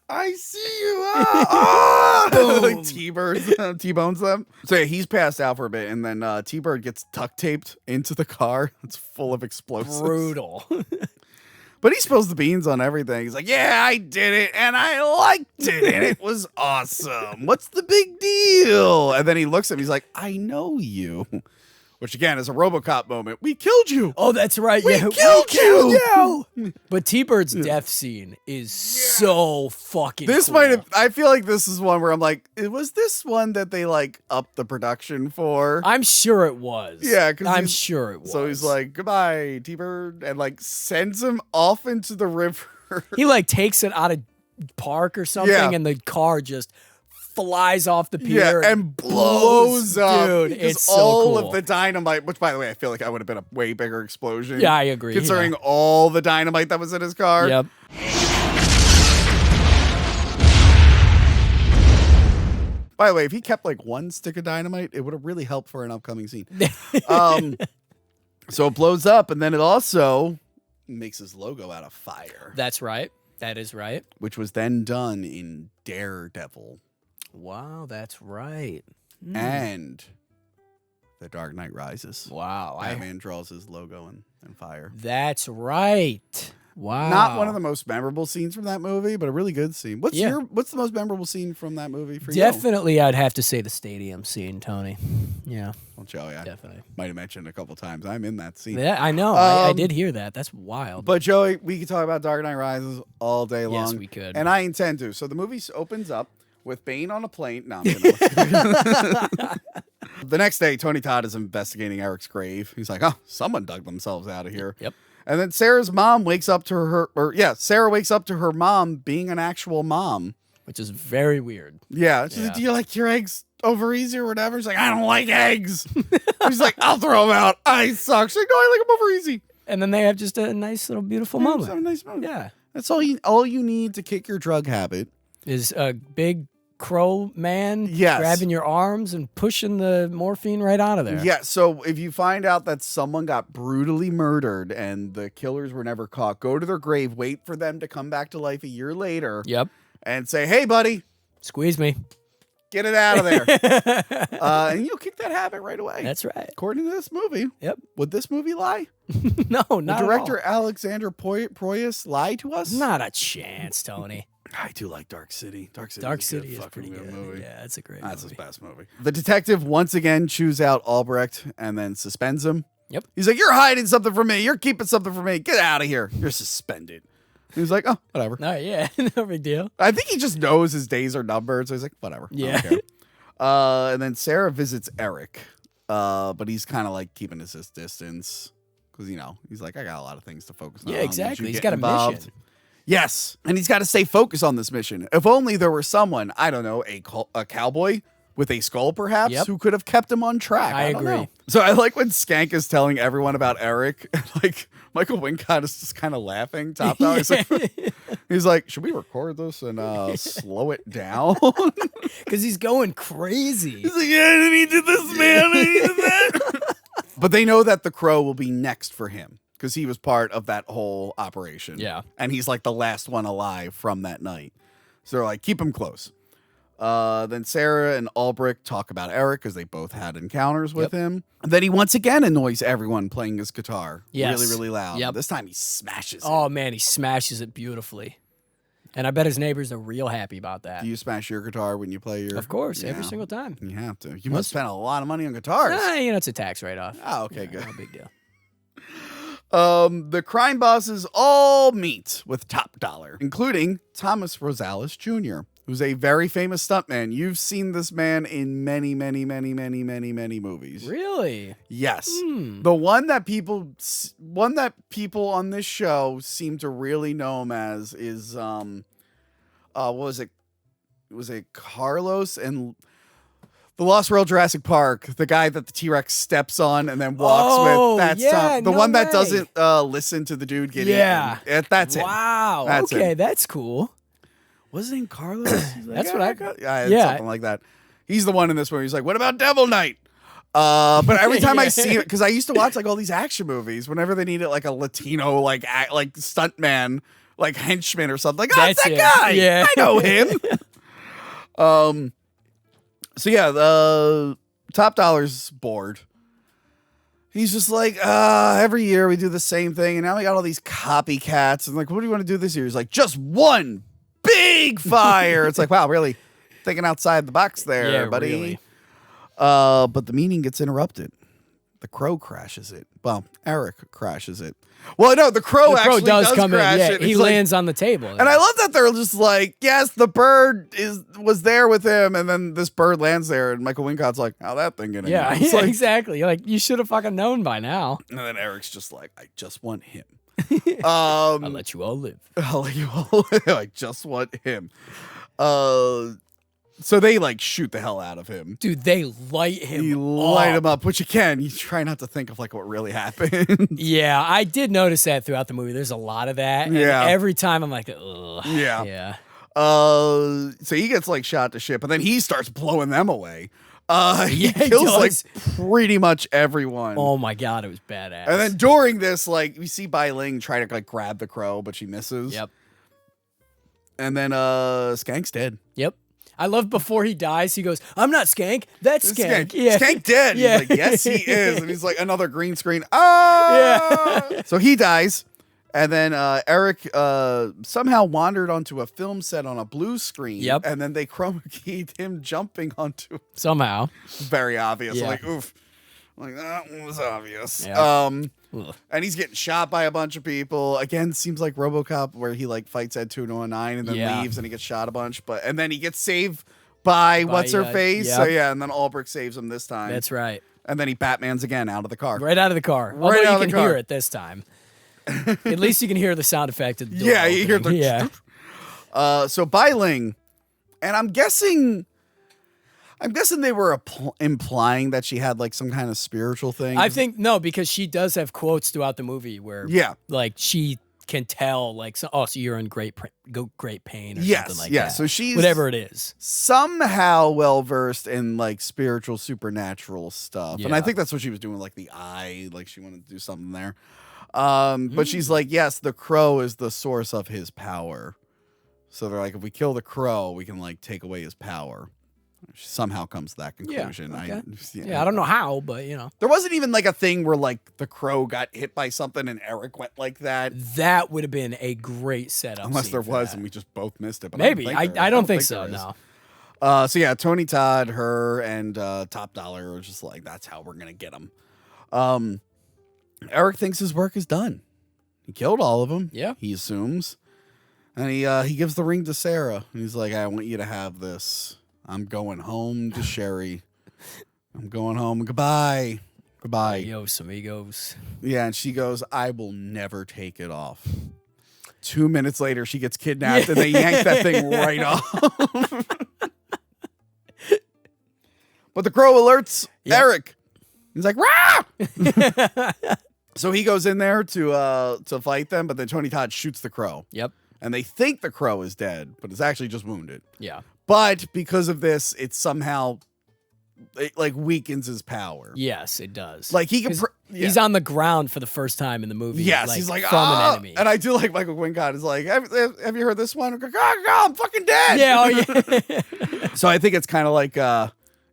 S1: I see you. Ah! Like T-bones them. So yeah, he's passed out for a bit, and then T-Bird gets duct taped into the car. It's full of explosives.
S2: Brutal.
S1: But he spills the beans on everything. He's like, yeah, I did it, and I liked it, and it was awesome. What's the big deal? And then he looks at him. He's like, I know you. Which, again, is a RoboCop moment. We killed you.
S2: Oh, that's right.
S1: We
S2: Yeah,
S1: killed you.
S2: But T-Bird's death scene is so fucking
S1: This
S2: cool.
S1: might have, I feel like this is one where I'm like, was this one that they like upped the production for?
S2: I'm sure it was.
S1: Yeah, 'cause
S2: I'm
S1: he's-
S2: sure it was.
S1: So he's like, goodbye, T-Bird, and like sends him off into the river.
S2: he like takes it out of park or something,
S1: Yeah.
S2: and the car just flies off the
S1: Yeah,
S2: pier
S1: and blows up.
S2: Dude,
S1: Because
S2: it's so
S1: all
S2: cool.
S1: of the dynamite, which by the way, I feel like I would have been a way bigger explosion.
S2: Yeah, I agree.
S1: Considering all the dynamite that was in his car.
S2: Yep.
S1: By the way, if he kept like one stick of dynamite, it would have really helped for an upcoming scene. So it blows up, and then it also makes his logo out of fire,
S2: That's right. That is right.
S1: which was then done in Daredevil
S2: Wow, that's right.
S1: and The Dark Knight Rises.
S2: Wow.
S1: Batman draws his logo in fire.
S2: That's right. Wow.
S1: Not one of the most memorable scenes from that movie, but a really good scene. What's
S2: Yeah.
S1: what's the most memorable scene from that movie for you?
S2: Definitely, I'd have to say the stadium scene, Tony. Yeah,
S1: Well, Joey, I
S2: definitely.
S1: might have mentioned a couple times. I'm in that scene.
S2: Yeah, I know. I
S1: Um,
S2: did hear that. That's wild.
S1: But Joey, we could talk about Dark Knight Rises all day long.
S2: Yes, we could.
S1: And I intend to. So the movie opens up with Bane on a plane. No, I'm kidding. The next day, Tony Todd is investigating Eric's grave. He's like, oh, someone dug themselves out of here.
S2: Yep.
S1: And then Sarah's mom wakes up to Sarah wakes up to her mom being an actual mom.
S2: Which is very weird.
S1: Yeah. She's like, do you like your eggs over easy or whatever? She's like, I don't like eggs. She's like, I'll throw them out. I suck. She's like, no, I like them over easy.
S2: And then they have just a nice little beautiful
S1: Just
S2: moment.
S1: have a nice moment.
S2: Yeah.
S1: That's all you need to kick your drug habit.
S2: Is a big crow man
S1: Yes.
S2: grabbing your arms and pushing the morphine right out of there.
S1: Yeah, so if you find out that someone got brutally murdered and the killers were never caught, go to their grave, wait for them to come back to life a year later,
S2: Yep.
S1: and say, hey, buddy,
S2: Squeeze me.
S1: get it out of there. And you'll kick that habit right away.
S2: That's right.
S1: According to this movie.
S2: Yep.
S1: Would this movie lie?
S2: No,
S1: The
S2: not
S1: director
S2: at all.
S1: Alexander Proyas lie to us?
S2: Not a chance, Tony.
S1: I do like Dark City. Dark City,
S2: Dark
S1: is,
S2: City
S1: a
S2: is
S1: fucking
S2: pretty good.
S1: movie.
S2: Yeah, it's a great
S1: That's
S2: movie.
S1: his best movie. The detective once again chews out Albrecht and then suspends him.
S2: Yep.
S1: He's like, you're hiding something from me. You're keeping something from me. Get out of here. You're suspended. He's like, oh, whatever.
S2: No, yeah, no big deal.
S1: I think he just knows his days are numbered. So he's like, whatever.
S2: Yeah.
S1: I don't care. And then Sarah visits Eric. But he's kind of like keeping his distance. Because, he's like, I got a lot of things to focus on.
S2: Yeah,
S1: You
S2: exactly. He's
S1: get
S2: got a
S1: involved.
S2: mission.
S1: Yes, and he's got to stay focused on this mission. If only there were someone, I don't know, a cowboy with a skull perhaps,
S2: Yep.
S1: who could have kept him on track.
S2: I
S1: don't
S2: agree.
S1: know. So I like when Skank is telling everyone about Eric, and like Michael Wincott is just kind of laughing top down. He's like, should we record this and slow it down?
S2: Because he's going crazy.
S1: He's like, yeah, and he did this, man, and he did that. But they know that the Crow will be next for him. Because he was part of that whole operation.
S2: Yeah.
S1: And he's like the last one alive from that night. So they're like, keep him close. Then Sarah and Albrecht talk about Eric because they both had encounters with him. And then he once again annoys everyone playing his guitar.
S2: Yes.
S1: Really, really loud.
S2: Yep.
S1: This time he smashes it.
S2: Oh, man, he smashes it beautifully. And I bet his neighbors are real happy about that.
S1: Do you smash your guitar when you play your...
S2: Of course,
S1: Yeah.
S2: every single time.
S1: You have to. You must spend a lot of money on guitars.
S2: It's a tax write-off.
S1: Oh, okay, good.
S2: No big deal.
S1: The crime bosses all meet with Top Dollar, including Thomas Rosales Jr., who's a very famous stuntman. You've seen this man in many, many, many, many, many, many movies.
S2: Really?
S1: Yes. The one that people on this show seem to really know him as is what was it? Was it Carlos and The Lost World Jurassic Park, the guy that the T-Rex steps on and then walks with. That's
S2: yeah,
S1: the
S2: no
S1: one that
S2: way.
S1: doesn't listen to the dude get
S2: Yeah.
S1: eaten. That's it.
S2: Wow.
S1: That's
S2: okay,
S1: it.
S2: that's cool.
S1: Was it in Carlos? He's like,
S2: That's what I
S1: got.
S2: yeah.
S1: Something like that. He's the one in this one. He's like, what about Devil Knight? But every time I see it, because I used to watch like all these action movies, whenever they needed like a Latino like stuntman, like henchman or something, like, oh,
S2: That's
S1: that
S2: it.
S1: guy.
S2: Yeah.
S1: I know him. So yeah, the Top Dollar's bored. He's just like, every year we do the same thing, and now we got all these copycats. And like, what do you want to do this year? He's like, just one big fire. It's like, wow, really thinking outside the box there,
S2: Yeah,
S1: buddy.
S2: really.
S1: But the meeting gets interrupted. The Crow crashes it. Well, Eric crashes it. Well, no, the Crow
S2: The crow
S1: actually
S2: does come in.
S1: crash
S2: Yeah,
S1: it.
S2: he
S1: It's like-
S2: lands on the table.
S1: and I love that they're just like, yes, the bird was there with him, and then this bird lands there, and Michael Wincott's like, how that thing getting?
S2: Yeah,
S1: It's
S2: yeah,
S1: like,
S2: exactly. You're like, you should have fucking known by now.
S1: and then Eric's just like, I just want him.
S2: I'll let you all live.
S1: I'll let you all. I just want him. So they like shoot the hell out of him.
S2: Dude, they light him
S1: You light him up, which you can. You try not to think of like what really happened.
S2: Yeah, I did notice that throughout the movie. There's a lot of that. And
S1: Yeah.
S2: every time I'm like, ugh.
S1: Yeah.
S2: Yeah.
S1: So he gets like shot to shit, but then he starts blowing them away. He
S2: Yeah, he
S1: kills like
S2: does.
S1: pretty much everyone.
S2: Oh my God, it was badass.
S1: And then during this, like we see Bai Ling try to like grab the crow, but she misses.
S2: Yep.
S1: And then Skank's dead.
S2: Yep. I love before he dies, he goes, I'm not Skank. That's Skank. Yeah.
S1: Skank dead.
S2: Yeah.
S1: He's like, yes, he is. And he's like, another green screen. Ah!
S2: Yeah.
S1: So he dies. And then Eric somehow wandered onto a film set on a blue screen.
S2: Yep.
S1: And then they chroma keyed him jumping onto it.
S2: Somehow.
S1: Very obvious.
S2: Yeah.
S1: Like, oof. Like, that was obvious.
S2: Yeah. Ugh.
S1: And he's getting shot by a bunch of people. Again, seems like RoboCop, where he like fights Ed 209 and then
S2: Yeah.
S1: leaves and he gets shot a bunch. And then he gets saved by what's her face.
S2: yep.
S1: So yeah, and then Albrecht saves him this time.
S2: That's right.
S1: And then he Batmans again out of the car.
S2: Right out of the car.
S1: Right
S2: Although
S1: out
S2: you
S1: of the
S2: can
S1: car.
S2: hear it this time. At least you can hear the sound effect of the door
S1: Yeah, you hear
S2: opening.
S1: the
S2: yeah.
S1: So Bai Ling, and I'm guessing they were implying that she had like some kind of spiritual thing.
S2: I think no, because she does have quotes throughout the movie where like she can tell like so you're in great pain or something like that.
S1: So she's
S2: whatever it is.
S1: Somehow well versed in like spiritual supernatural stuff. And I
S2: Yeah.
S1: think that's what she was doing, like the eye, like she wanted to do something there. But she's like, yes, the crow is the source of his power. So they're like, if we kill the crow, we can like take away his power. She somehow comes to that conclusion.
S2: Okay.
S1: I
S2: I don't know how, but you know.
S1: There wasn't even like a thing where like the crow got hit by something and Eric went like that.
S2: That would have been a great setup.
S1: Unless
S2: scene
S1: there
S2: for
S1: was
S2: that.
S1: and we just both missed it. But
S2: Maybe.
S1: I
S2: I don't think so,
S1: there is.
S2: no.
S1: So yeah, Tony Todd, her, and Top Dollar are just like, that's how we're gonna get him. Eric thinks his work is done. He killed all of them.
S2: Yeah.
S1: He assumes. And he gives the ring to Sarah. And he's like, I want you to have this. I'm going home to Sherry. I'm going home. Goodbye. Goodbye.
S2: Adios, amigos.
S1: Yeah, and she goes, I will never take it off. 2 minutes later, she gets kidnapped and they yank that thing right off. But the crow alerts Eric. He's like, rah! So he goes in there to fight them, but then Tony Todd shoots the crow.
S2: Yep.
S1: And they think the crow is dead, but it's actually just wounded.
S2: Yeah.
S1: But because of this, it somehow like weakens his power.
S2: Yes, it does.
S1: Like he can.
S2: 'Cause he's on the ground for the first time in the movie.
S1: Yes, he's like
S2: from an enemy.
S1: And I do like Michael Wincott is like, have you heard this one? I'm fucking dead.
S2: Yeah. Oh yeah.
S1: So I think it's kind of like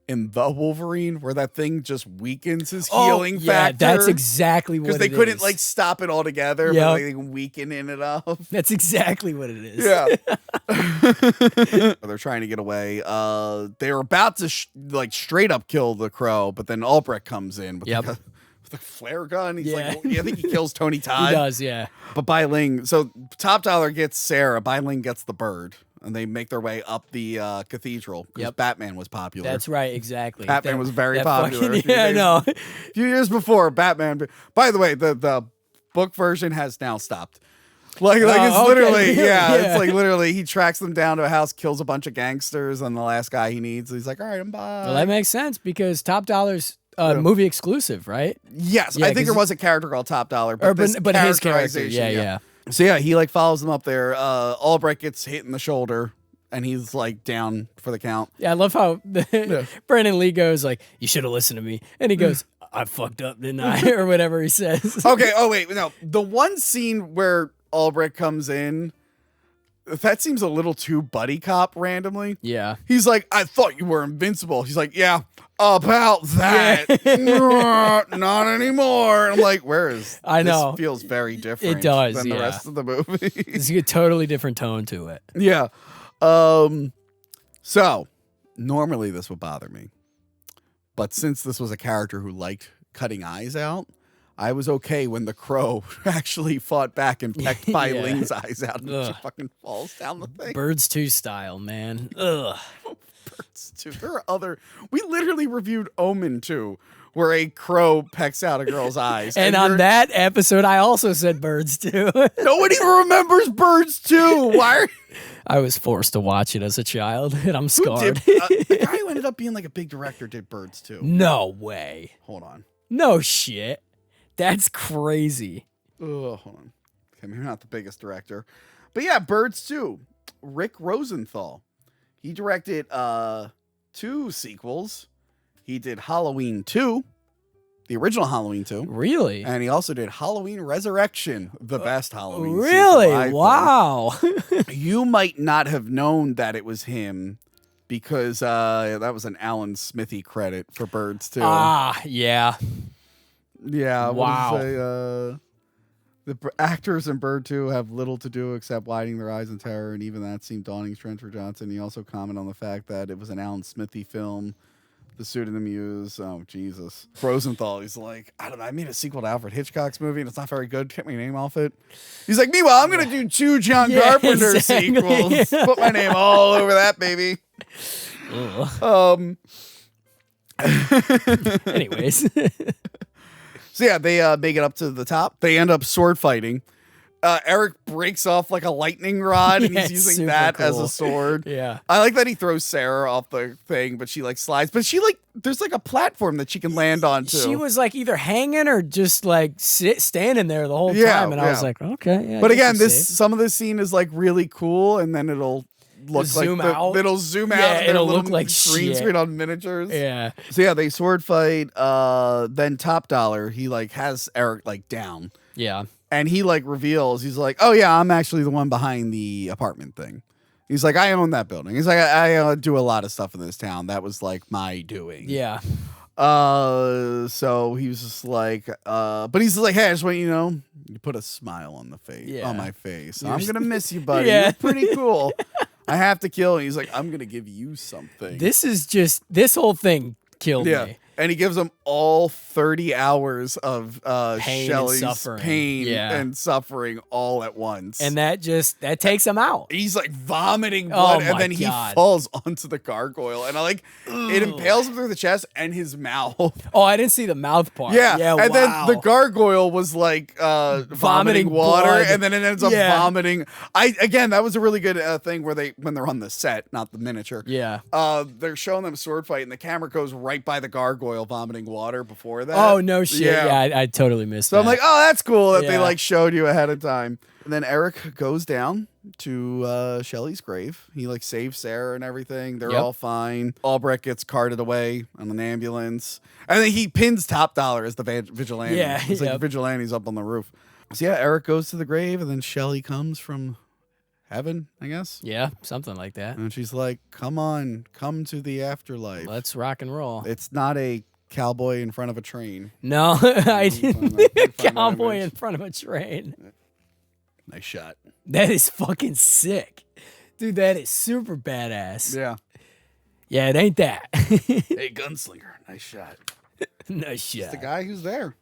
S1: in the Wolverine where that thing just weakens his healing factor.
S2: That's exactly what it is.
S1: Because they couldn't like stop it altogether, but like, they can weaken it up.
S2: That's exactly what it is.
S1: Yeah. They're trying to get away. They were about to like straight up kill the crow, but then Albrecht comes in with the flare gun. He's like, I think he kills Tony Todd.
S2: He does, yeah.
S1: But Bai Ling, so Top Dollar gets Sarah, Bai Ling gets the bird. And they make their way up the cathedral because Batman was popular.
S2: That's right, exactly.
S1: Batman was very popular.
S2: Yeah, I know.
S1: A few years before, Batman. By the way, the book version has now stopped. Like it's literally, it's like literally he tracks them down to a house, kills a bunch of gangsters, and the last guy he needs, he's like, all right, I'm bye.
S2: Well, that makes sense because Top Dollar's movie exclusive, right?
S1: Yes,
S2: Yeah,
S1: I think there was a character called Top Dollar, but
S2: his character, yeah.
S1: So yeah, he like follows them up there. Albrecht gets hit in the shoulder, and he's like down for the count.
S2: Yeah, I love how Brandon Lee goes like, "You should have listened to me," and he goes, "I fucked up, didn't I?" or whatever he says.
S1: Okay. Oh wait, no. The one scene where Albrecht comes in, that seems a little too buddy cop randomly.
S2: Yeah.
S1: He's like, I thought you were invincible. He's like, yeah, about that. Not anymore. I'm like, where is
S2: I know.
S1: This feels very different
S2: It does,
S1: than the rest of the movie.
S2: There's a totally different tone to it.
S1: Yeah. So normally this would bother me. But since this was a character who liked cutting eyes out, I was okay when the crow actually fought back and pecked Bai Ling's eyes out and she fucking falls down the thing.
S2: Birds 2 style, man. Ugh.
S1: Birds 2. There are other. We literally reviewed Omen 2, where a crow pecks out a girl's eyes.
S2: And on that episode, I also said Birds 2.
S1: Nobody remembers Birds 2. Why are
S2: I was forced to watch it as a child, and I'm scarred.
S1: the guy who ended up being like a big director did Birds 2.
S2: No way.
S1: Hold on.
S2: No shit. That's crazy.
S1: Oh, hold on. Okay, maybe not the biggest director. But yeah, Birds 2. Rick Rosenthal. He directed 2 sequels. He did Halloween 2, the original Halloween 2.
S2: Really?
S1: And he also did Halloween Resurrection, the best Halloween
S2: Really?
S1: sequel, I think.
S2: Wow.
S1: You might not have known that it was him because that was an Alan Smithy credit for Birds 2.
S2: Ah, yeah.
S1: Yeah.
S2: Wow.
S1: What does it say? The actors in Bird 2 have little to do except widening their eyes in terror, and even that seemed daunting strange for Johnson. He also commented on the fact that it was an Alan Smithy film The pseudonym use. Oh, Jesus. Rosenthal, he's like, I don't know. I made a sequel to Alfred Hitchcock's movie, and it's not very good. Take my name off it. He's like, meanwhile, I'm going to do 2 John Carpenter sequels. Put my name all over that, baby.
S2: Anyways.
S1: So, yeah, they make it up to the top. They end up sword fighting. Eric breaks off like a lightning rod, and he's using that as a sword.
S2: Yeah.
S1: I like that he throws Sarah off the thing, but she like slides. But she like, there's like a platform that she can land on too.
S2: She was like either hanging or just like standing there the whole
S1: Yeah,
S2: time, and I was like, okay. Yeah,
S1: But
S2: I guess
S1: again,
S2: you're
S1: this
S2: safe.
S1: some of this scene is like really cool, and then it'll look
S2: Zoom
S1: like
S2: out.
S1: it'll zoom out.
S2: Yeah,
S1: And
S2: it'll
S1: little
S2: look like
S1: green
S2: shit.
S1: screen on miniatures.
S2: Yeah.
S1: So yeah, they sword fight. Then Top Dollar, he like has Eric like down.
S2: Yeah.
S1: And he like reveals, he's like, oh yeah, I'm actually the one behind the apartment thing. He's like, I own that building. He's like, I do a lot of stuff in this town. That was like my doing.
S2: Yeah.
S1: So he was just like, but he's like, hey, I just want you to know, you put a smile on the face,
S2: Yeah.
S1: on my face. I'm gonna miss you, buddy.
S2: Yeah.
S1: You're pretty cool. I have to kill you. He's like, I'm gonna give you something.
S2: This whole thing killed me.
S1: And he gives them all 30 hours of
S2: Pain and
S1: Shelley's
S2: suffering.
S1: pain
S2: Yeah.
S1: and suffering all at once.
S2: And that takes him out.
S1: He's like vomiting blood,
S2: Oh
S1: and
S2: my
S1: then he
S2: God.
S1: falls onto the gargoyle, and I like it impales him through the chest and his mouth.
S2: Oh, I didn't see the mouth part.
S1: Yeah,
S2: Yeah.
S1: and
S2: wow.
S1: then the gargoyle was like vomiting water,
S2: blood.
S1: and then it ends up
S2: Yeah.
S1: vomiting. That was a really good thing where when they're on the set, not the miniature.
S2: Yeah.
S1: They're showing them sword fight, and the camera goes right by the gargoyle vomiting water before that.
S2: Oh, no shit. Yeah, I totally missed
S1: So
S2: that.
S1: I'm like, oh, that's cool that they
S2: Yeah.
S1: like showed you ahead of time. And then Eric goes down to Shelley's grave. He like saves Sarah and everything. They're
S2: Yep.
S1: all fine. Albrecht gets carted away on an ambulance. And then he pins Top Dollar as the vigilante.
S2: Yeah,
S1: It's like
S2: yep.
S1: vigilante's up on the roof. So yeah, Eric goes to the grave, and then Shelley comes from heaven, I guess.
S2: Yeah, something like that.
S1: And she's like, come on, come to the afterlife.
S2: Let's rock and roll.
S1: It's not a cowboy in front of a train.
S2: No, I
S1: find
S2: didn't.
S1: that
S2: Cowboy
S1: image.
S2: in front of a train.
S1: Nice shot.
S2: That is fucking sick. Dude, that is super badass.
S1: Yeah.
S2: Yeah, it ain't that.
S1: Hey, gunslinger. Nice shot.
S2: Nice shot.
S1: The guy who's there.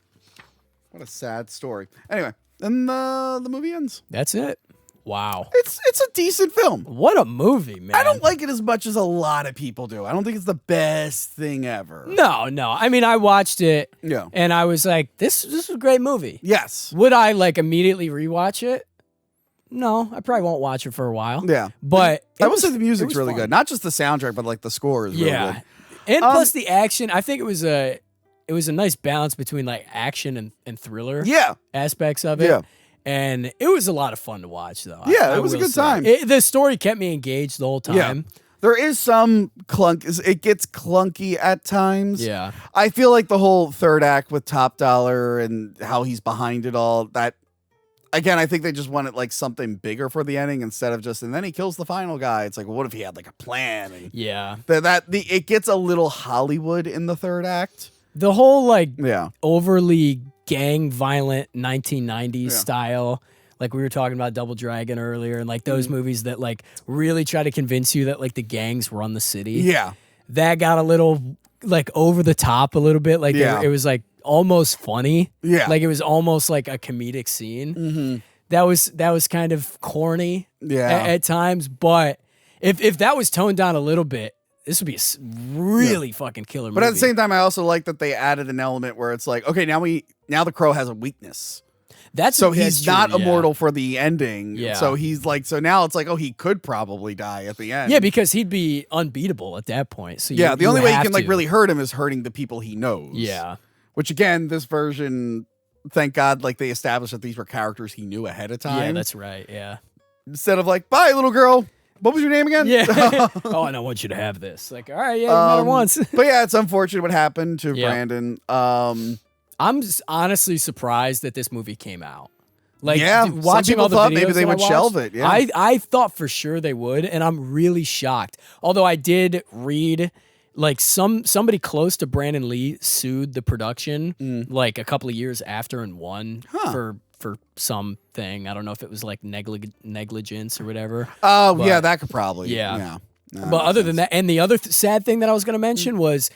S1: What a sad story. Anyway, then the movie ends.
S2: That's it. Wow.
S1: It's a decent film.
S2: What a movie, man.
S1: I don't like it as much as a lot of people do. I don't think it's the best thing ever.
S2: No. I mean, I watched it
S1: Yeah.
S2: and I was like, this is a great movie.
S1: Yes.
S2: Would I like immediately rewatch it? No, I probably won't watch it for a while.
S1: Yeah.
S2: But
S1: I
S2: it
S1: will say
S2: was-
S1: the
S2: it
S1: music's
S2: was
S1: really
S2: fun.
S1: good. Not just the soundtrack, but like the score is really
S2: Yeah.
S1: good.
S2: And plus the action, I think it was a nice balance between like action and thriller
S1: Yeah.
S2: aspects of it.
S1: Yeah.
S2: And it was a lot of fun to watch though.
S1: Yeah,
S2: I
S1: it was a
S2: will
S1: good
S2: say.
S1: time.
S2: The story kept me engaged the whole time.
S1: Yeah. There is some clunk. It gets clunky at times.
S2: Yeah.
S1: I feel like the whole third act with Top Dollar and how he's behind it all, that, again, I think they just wanted like something bigger for the ending instead of just, and then he kills the final guy. It's like, well, what if he had like a plan? And
S2: Yeah.
S1: it gets a little Hollywood in the third act.
S2: The whole like
S1: Yeah.
S2: overly gang violent 1990s
S1: Yeah.
S2: style, like we were talking about Double Dragon earlier, and like those movies that like really try to convince you that like the gangs run the city.
S1: Yeah.
S2: That got a little like over the top a little bit. Like
S1: Yeah.
S2: it was like almost funny.
S1: Yeah.
S2: Like it was almost like a comedic scene.
S1: Mm-hmm.
S2: That was kind of corny
S1: Yeah.
S2: at times. But if that was toned down a little bit, this would be a really fucking killer movie.
S1: But at the same time, I also like that they added an element where it's like, okay, now the Crow has a weakness.
S2: that's
S1: He's
S2: true,
S1: not
S2: yeah.
S1: immortal for the ending.
S2: Yeah.
S1: So he's like, so now it's like, oh, he could probably die at the end.
S2: Yeah, because he'd be unbeatable at that point. So
S1: Yeah, the only way you
S2: have
S1: can like
S2: to.
S1: really hurt him is hurting the people he knows.
S2: Yeah.
S1: Which again, this version, thank God, like they established that these were characters he knew ahead of time.
S2: Yeah, that's right. Yeah.
S1: Instead of like, bye, little girl. What was your name again?
S2: Yeah. Oh, and I want you to have this. Like, all right, yeah, you met her once.
S1: But yeah, it's unfortunate what happened to
S2: Yeah.
S1: Brandon.
S2: I'm just honestly surprised that this movie came out. Like,
S1: Yeah, some
S2: watching
S1: people
S2: all the
S1: thought
S2: videos
S1: maybe they
S2: that I
S1: would
S2: watched,
S1: shelve it, yeah.
S2: I thought for sure they would, and I'm really shocked. Although I did read, like somebody close to Brandon Lee sued the production like a couple of years after and won for something. I don't know if it was like negligence or whatever.
S1: Oh,
S2: But-
S1: yeah, that could probably.
S2: Yeah. But other than that, and the other sad thing that I was going to mention was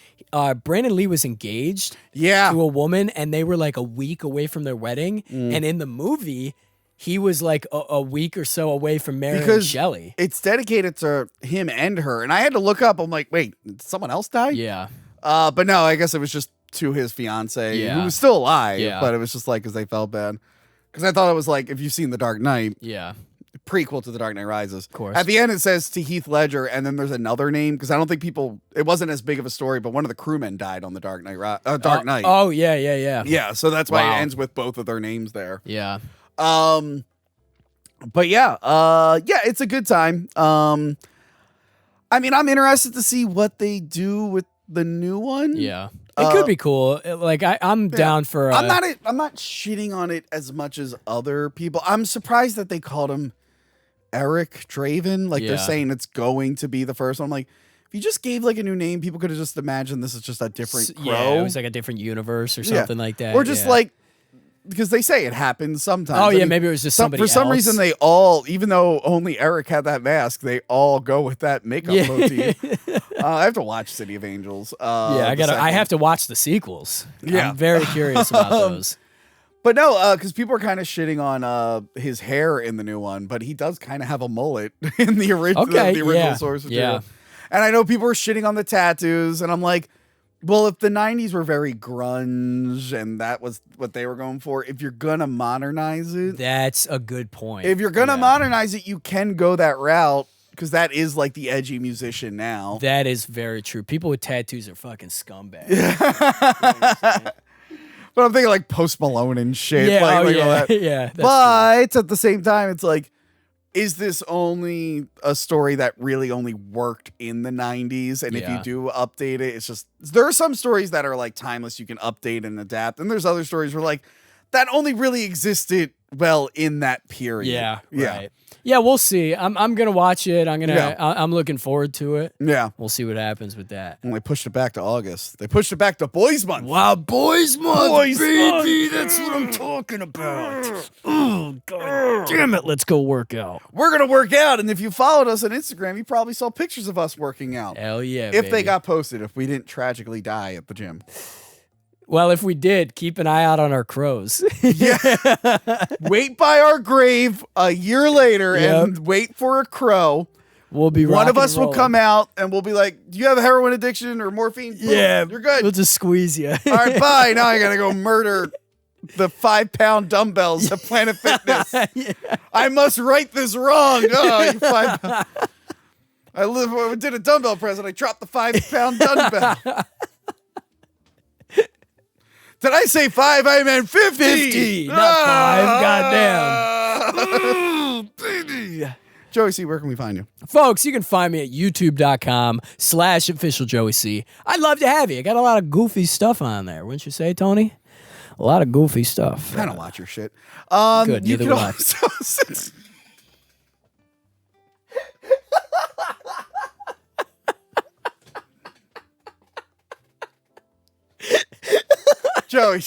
S2: Brandon Lee was engaged
S1: Yeah.
S2: to a woman, and they were like a week away from their wedding. And in the movie, he was like a week or so away from marrying
S1: Because
S2: Shelley.
S1: it's dedicated to him and her. And I had to look up. I'm like, wait, did someone else die?
S2: Yeah.
S1: But no, I guess it was just to his fiance,
S2: Yeah.
S1: who was still alive.
S2: Yeah.
S1: But it was just like, because they felt bad. Because I thought it was like, if you've seen The Dark Knight,
S2: Yeah.
S1: prequel to The Dark Knight Rises. Of
S2: course.
S1: At the end, it says to Heath Ledger, and then there's another name, because I don't think it wasn't as big of a story, but one of the crewmen died on The Dark Knight. Dark Knight.
S2: Oh, yeah.
S1: Yeah, so that's why
S2: Wow.
S1: it ends with both of their names there.
S2: Yeah.
S1: But yeah, it's a good time. I mean, I'm interested to see what they do with the new one.
S2: Yeah. It could be cool. Like I'm down for.
S1: I'm not shitting on it as much as other people. I'm surprised that they called him Eric Draven. Like they're
S2: Yeah.
S1: saying it's going to be the first one. I'm like, if you just gave like a new name, people could have just imagined this is just a different Crow.
S2: Yeah, it was like a different universe or something like that.
S1: Or just
S2: yeah.
S1: like, because they say it happens sometimes.
S2: Oh,
S1: I
S2: yeah,
S1: mean,
S2: maybe it was just somebody
S1: For some
S2: else.
S1: reason, they all, even though only Eric had that mask, they all go with that makeup
S2: Yeah.
S1: motif. I have to watch City of Angels.
S2: Yeah, I have to watch the sequels.
S1: Yeah.
S2: I'm very curious about those.
S1: But no, because people are kind of shitting on his hair in the new one, but he does kind of have a mullet in the original,
S2: Okay,
S1: the original
S2: yeah,
S1: source
S2: yeah.
S1: material. And I know people are shitting on the tattoos, and I'm like, well, if the 90s were very grunge and that was what they were going for, if you're going to modernize it,
S2: That's a good point.
S1: if you're going to
S2: Yeah.
S1: modernize it, you can go that route because that is like the edgy musician now.
S2: That is very true. People with tattoos are fucking scumbags.
S1: But I'm thinking like Post Malone and shit.
S2: Yeah,
S1: like,
S2: oh,
S1: like all
S2: yeah,
S1: that.
S2: yeah. That's
S1: But at the same time, it's like, is this only a story that really only worked in the 90s? And if
S2: Yeah.
S1: you do update it, it's just, there are some stories that are like timeless, you can update and adapt. And there's other stories where like, that only really existed well in that period.
S2: Yeah,
S1: Yeah.
S2: right. Yeah, we'll see. I'm gonna watch it.
S1: Yeah.
S2: I'm looking forward to it.
S1: Yeah.
S2: We'll see what happens with that.
S1: And they pushed it back to August. They pushed it back to Boys Month.
S2: Wow, Boys Month,
S1: Boys
S2: baby. That's what I'm talking about. Oh, God damn it. Let's go work out.
S1: We're going to work out. And if you followed us on Instagram, you probably saw pictures of us working out.
S2: Hell yeah,
S1: If they
S2: baby.
S1: got posted, if we didn't tragically die at the gym.
S2: Well, if we did, keep an eye out on our crows.
S1: Wait by our grave a year later
S2: Yep.
S1: and wait for a crow.
S2: We'll be
S1: One of
S2: rocking
S1: us
S2: and
S1: will
S2: rolling.
S1: come out and we'll be like, do you have a heroin addiction or morphine? Boom,
S2: Yeah,
S1: you're good.
S2: We'll just squeeze you.
S1: All right, bye. Now I got to go murder the 5-pound dumbbells at Planet Fitness. I must right this wrong. Oh, you 5 I did a dumbbell press and I dropped the 5-pound dumbbell. Did I say 5? I meant 50.
S2: 50, not 5. Goddamn.
S1: Baby. Joey C, where can we find you?
S2: Folks, you can find me at youtube.com/officialjoeyc. I'd love to have you. I got a lot of goofy stuff on there. Wouldn't you say, Tony? A lot of goofy stuff.
S1: I don't watch your shit.
S2: Good,
S1: You
S2: neither
S1: can
S2: would I.
S1: also Joey.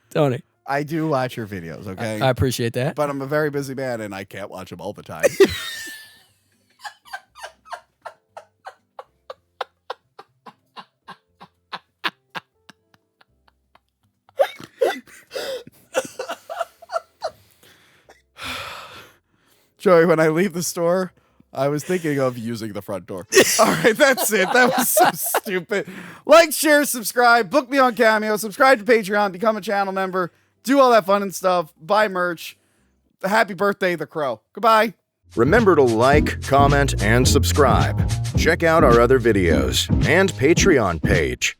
S2: Tony,
S1: I do watch your videos, okay?
S2: I appreciate that.
S1: But I'm a very busy man and I can't watch them all the time. Joey, when I leave the store, I was thinking of using the front door. All right, that's it. That was so stupid. Like, share, subscribe, book me on Cameo, subscribe to Patreon, become a channel member, do all that fun and stuff, buy merch. Happy birthday, The Crow. Goodbye.
S8: Remember to like, comment, and subscribe. Check out our other videos and Patreon page.